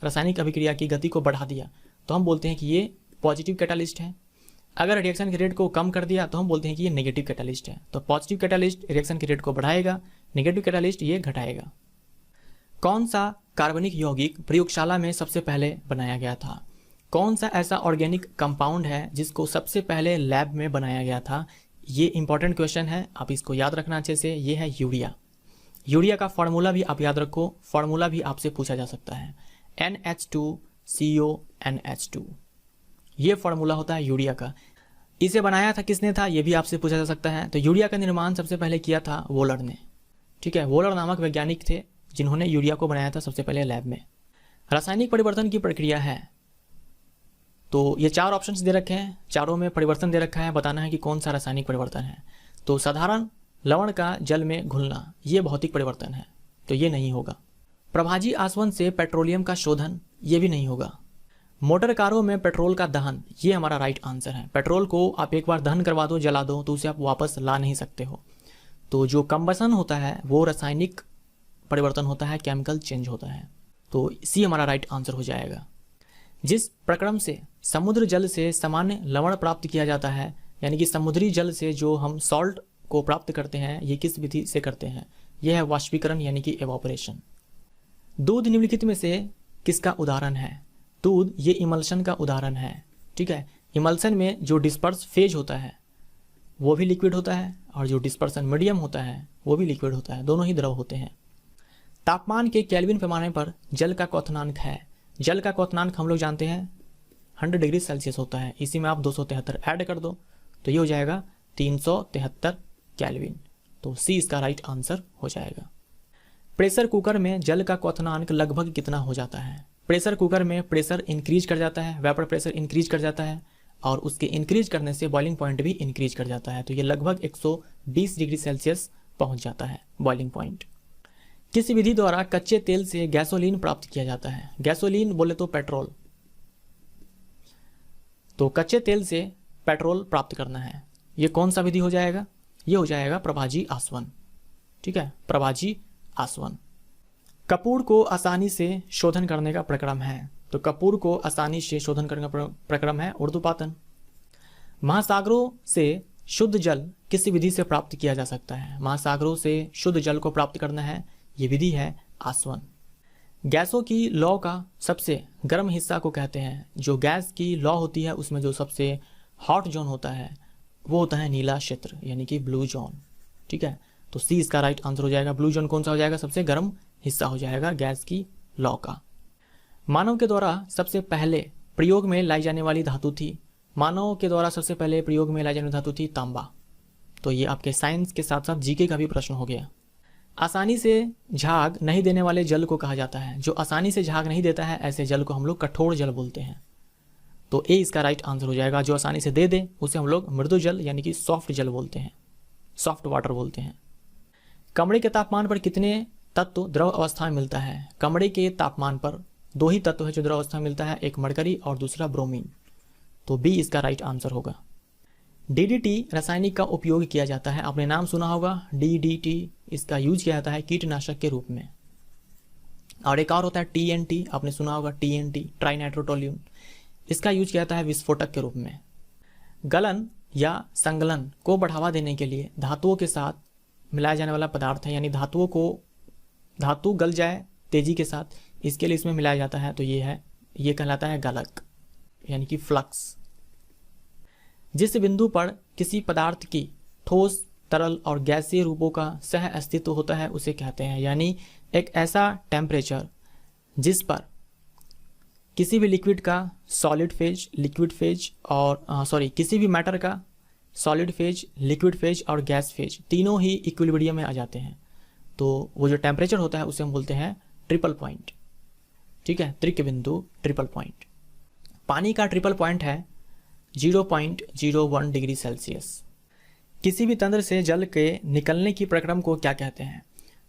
रासायनिक अभिक्रिया की गति को बढ़ा दिया, तो हम बोलते हैं कि ये पॉजिटिव कैटालिस्ट है। अगर रिएक्शन के रेट को कम कर दिया तो हम बोलते हैं कि ये नेगेटिव कैटालिस्ट है। तो पॉजिटिव कैटालिस्ट रिएक्शन के रेट को बढ़ाएगा, नेगेटिव कैटालिस्ट ये घटाएगा। कौन सा कार्बनिक यौगिक प्रयोगशाला में सबसे पहले बनाया गया था? कौन सा ऐसा ऑर्गेनिक कंपाउंड है जिसको सबसे पहले लैब में बनाया गया था? ये इंपॉर्टेंट क्वेश्चन है, आप इसको याद रखना अच्छे से। ये है यूरिया। यूरिया का फॉर्मूला भी आप याद रखो, फॉर्मूला भी आपसे पूछा जा सकता है, NH2CONH2, ये फॉर्मूला होता है यूरिया का। इसे बनाया था किसने था, ये भी आपसे पूछा जा सकता है। तो यूरिया का निर्माण सबसे पहले किया था वोलर ने। ठीक है, वोलर नामक वैज्ञानिक थे जिन्होंने यूरिया को बनाया था सबसे पहले लैब में। रासायनिक परिवर्तन की प्रक्रिया है, तो ये 4 ऑप्शंस दे रखे हैं, चारों में परिवर्तन दे रखा है, बताना है कि कौन सा रासायनिक परिवर्तन है। तो साधारण लवण का जल में घुलना, ये भौतिक परिवर्तन है, तो ये नहीं होगा। प्रभाजी आसवन से पेट्रोलियम का शोधन, ये भी नहीं होगा। मोटर कारों में पेट्रोल का दहन, ये हमारा राइट आंसर है। पेट्रोल को आप एक बार दहन करवा दो, जला दो, तो उसे आप वापस ला नहीं सकते हो। तो जो कंबसन होता है वो रासायनिक परिवर्तन होता है, केमिकल चेंज होता है। तो सी हमारा राइट आंसर हो जाएगा। जिस प्रक्रम से समुद्र जल से सामान्य लवण प्राप्त किया जाता है, यानी कि समुद्री जल से जो हम सॉल्ट को प्राप्त करते हैं, ये किस विधि से करते हैं? यह है वाष्पीकरण, यानी कि एवापोरेशन। दूध निम्नलिखित में से किसका उदाहरण है? दूध ये इमल्शन का उदाहरण है। ठीक है, इमल्शन में जो डिस्पर्स फेज होता है वो भी लिक्विड होता है, और जो डिस्पर्सन मीडियम होता है वो भी लिक्विड होता है, दोनों ही द्रव होते हैं। तापमान के केल्विन पैमाने पर जल का क्वथनांक है। जल का क्वथनांक हम लोग जानते हैं 100 डिग्री सेल्सियस होता है। इसी में आप 273 ऐड कर दो तो ये हो जाएगा 373 केल्विन। तो सी इसका राइट आंसर हो जाएगा। प्रेशर कुकर में जल का क्वथनांक लगभग कितना हो जाता है? प्रेशर कुकर में प्रेशर इंक्रीज कर जाता है, वेपर प्रेशर इंक्रीज कर जाता है, और उसके इंक्रीज करने से बॉइलिंग पॉइंट भी इंक्रीज कर जाता है। तो ये लगभग 120 डिग्री सेल्सियस पहुंच जाता है बॉइलिंग पॉइंट। किस विधि द्वारा कच्चे तेल से गैसोलीन प्राप्त किया जाता है? गैसोलीन बोले तो पेट्रोल, तो कच्चे तेल से पेट्रोल प्राप्त करना है, ये कौन सा विधि हो जाएगा? ये हो जाएगा प्रभाजी आसवन। ठीक है, प्रभाजी आसवन। कपूर को आसानी से शोधन करने का प्रक्रम है, तो कपूर को आसानी से शोधन करने का प्रक्रम है ऊर्ध्वपातन। महासागरों से शुद्ध जल किस विधि से प्राप्त किया जा सकता है? महासागरों से शुद्ध जल को प्राप्त करना है, ये विधि है आसवन। गैसों की लौ का सबसे गर्म हिस्सा को कहते हैं। जो गैस की लौ होती है उसमें जो सबसे हॉट जोन होता है वो होता है नीला क्षेत्र, यानी कि ब्लू जोन। ठीक है, तो सी इसका राइट आंसर हो जाएगा। ब्लू जोन कौन सा हो जाएगा? सबसे गर्म हिस्सा हो जाएगा गैस की लौ का। मानव के द्वारा सबसे पहले प्रयोग में लाई जाने वाली धातु थी। मानव के द्वारा सबसे पहले प्रयोग में लाई जाने वाली धातु थी तांबा। तो ये आपके साइंस के साथ साथ जीके का भी प्रश्न हो गया। आसानी से झाग नहीं देने वाले जल को कहा जाता है। जो आसानी से झाग नहीं देता है ऐसे जल को हम लोग कठोर जल बोलते हैं। तो ए इसका राइट आंसर हो जाएगा। जो आसानी से दे दे उसे हम लोग मृदु जल यानी कि सॉफ्ट जल बोलते हैं, सॉफ्ट वाटर बोलते हैं। कमरे के तापमान पर कितने तत्व द्रव अवस्था में मिलता है? कमरे के तापमान पर 2 ही तत्व है जो द्रव अवस्था में मिलता है, एक मरकरी और दूसरा ब्रोमीन। तो बी इसका राइट आंसर होगा। डीडीटी रासायनिक का उपयोग किया जाता है, आपने नाम सुना होगा डीडीटी, इसका यूज किया जाता है कीटनाशक के रूप में। और एक और होता है टीएनटी, आपने सुना होगा टीएनटी, ट्राइनाइट्रोटोल्यून, इसका यूज किया जाता है विस्फोटक के रूप में। गलन या संगलन को बढ़ावा देने के लिए धातुओं के साथ मिलाया जाने वाला पदार्थ है, यानी धातु गल जाए तेजी के साथ, इसके लिए इसमें मिलाया जाता है। तो ये कहलाता है गलक यानी कि फ्लक्स। जिस बिंदु पर किसी पदार्थ की ठोस, तरल और गैसीय रूपों का सह अस्तित्व होता है उसे कहते हैं, यानी एक ऐसा टेम्परेचर जिस पर किसी भी लिक्विड का सॉलिड फेज, लिक्विड फेज और किसी भी मैटर का सॉलिड फेज, लिक्विड फेज और गैस फेज तीनों ही इक्विलिब्रियम में आ जाते हैं। तो वो जो टेम्परेचर होता है उसे हम बोलते हैं ट्रिपल पॉइंट। ठीक है, त्रिक बिंदु, ट्रिपल पॉइंट। पानी का ट्रिपल पॉइंट है 0.01 डिग्री सेल्सियस। किसी भी तंत्र से जल के निकलने की प्रक्रम को क्या कहते हैं?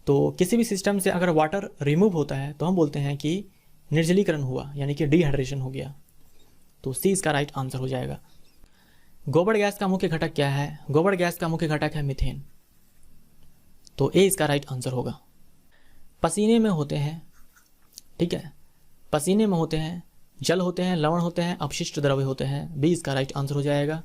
तो किसी भी सिस्टम से अगर वाटर रिमूव होता है तो हम बोलते हैं कि निर्जलीकरण हुआ, यानी कि डिहाइड्रेशन हो गया। तो सी इसका राइट आंसर हो जाएगा। गोबर गैस का मुख्य घटक क्या है? गोबर गैस का मुख्य घटक है मीथेन। तो ए इसका राइट आंसर होगा। पसीने में होते हैं, ठीक है, पसीने में होते हैं जल होते हैं, लवण होते हैं, अपशिष्ट द्रव्य होते हैं। बी इसका राइट आंसर हो जाएगा।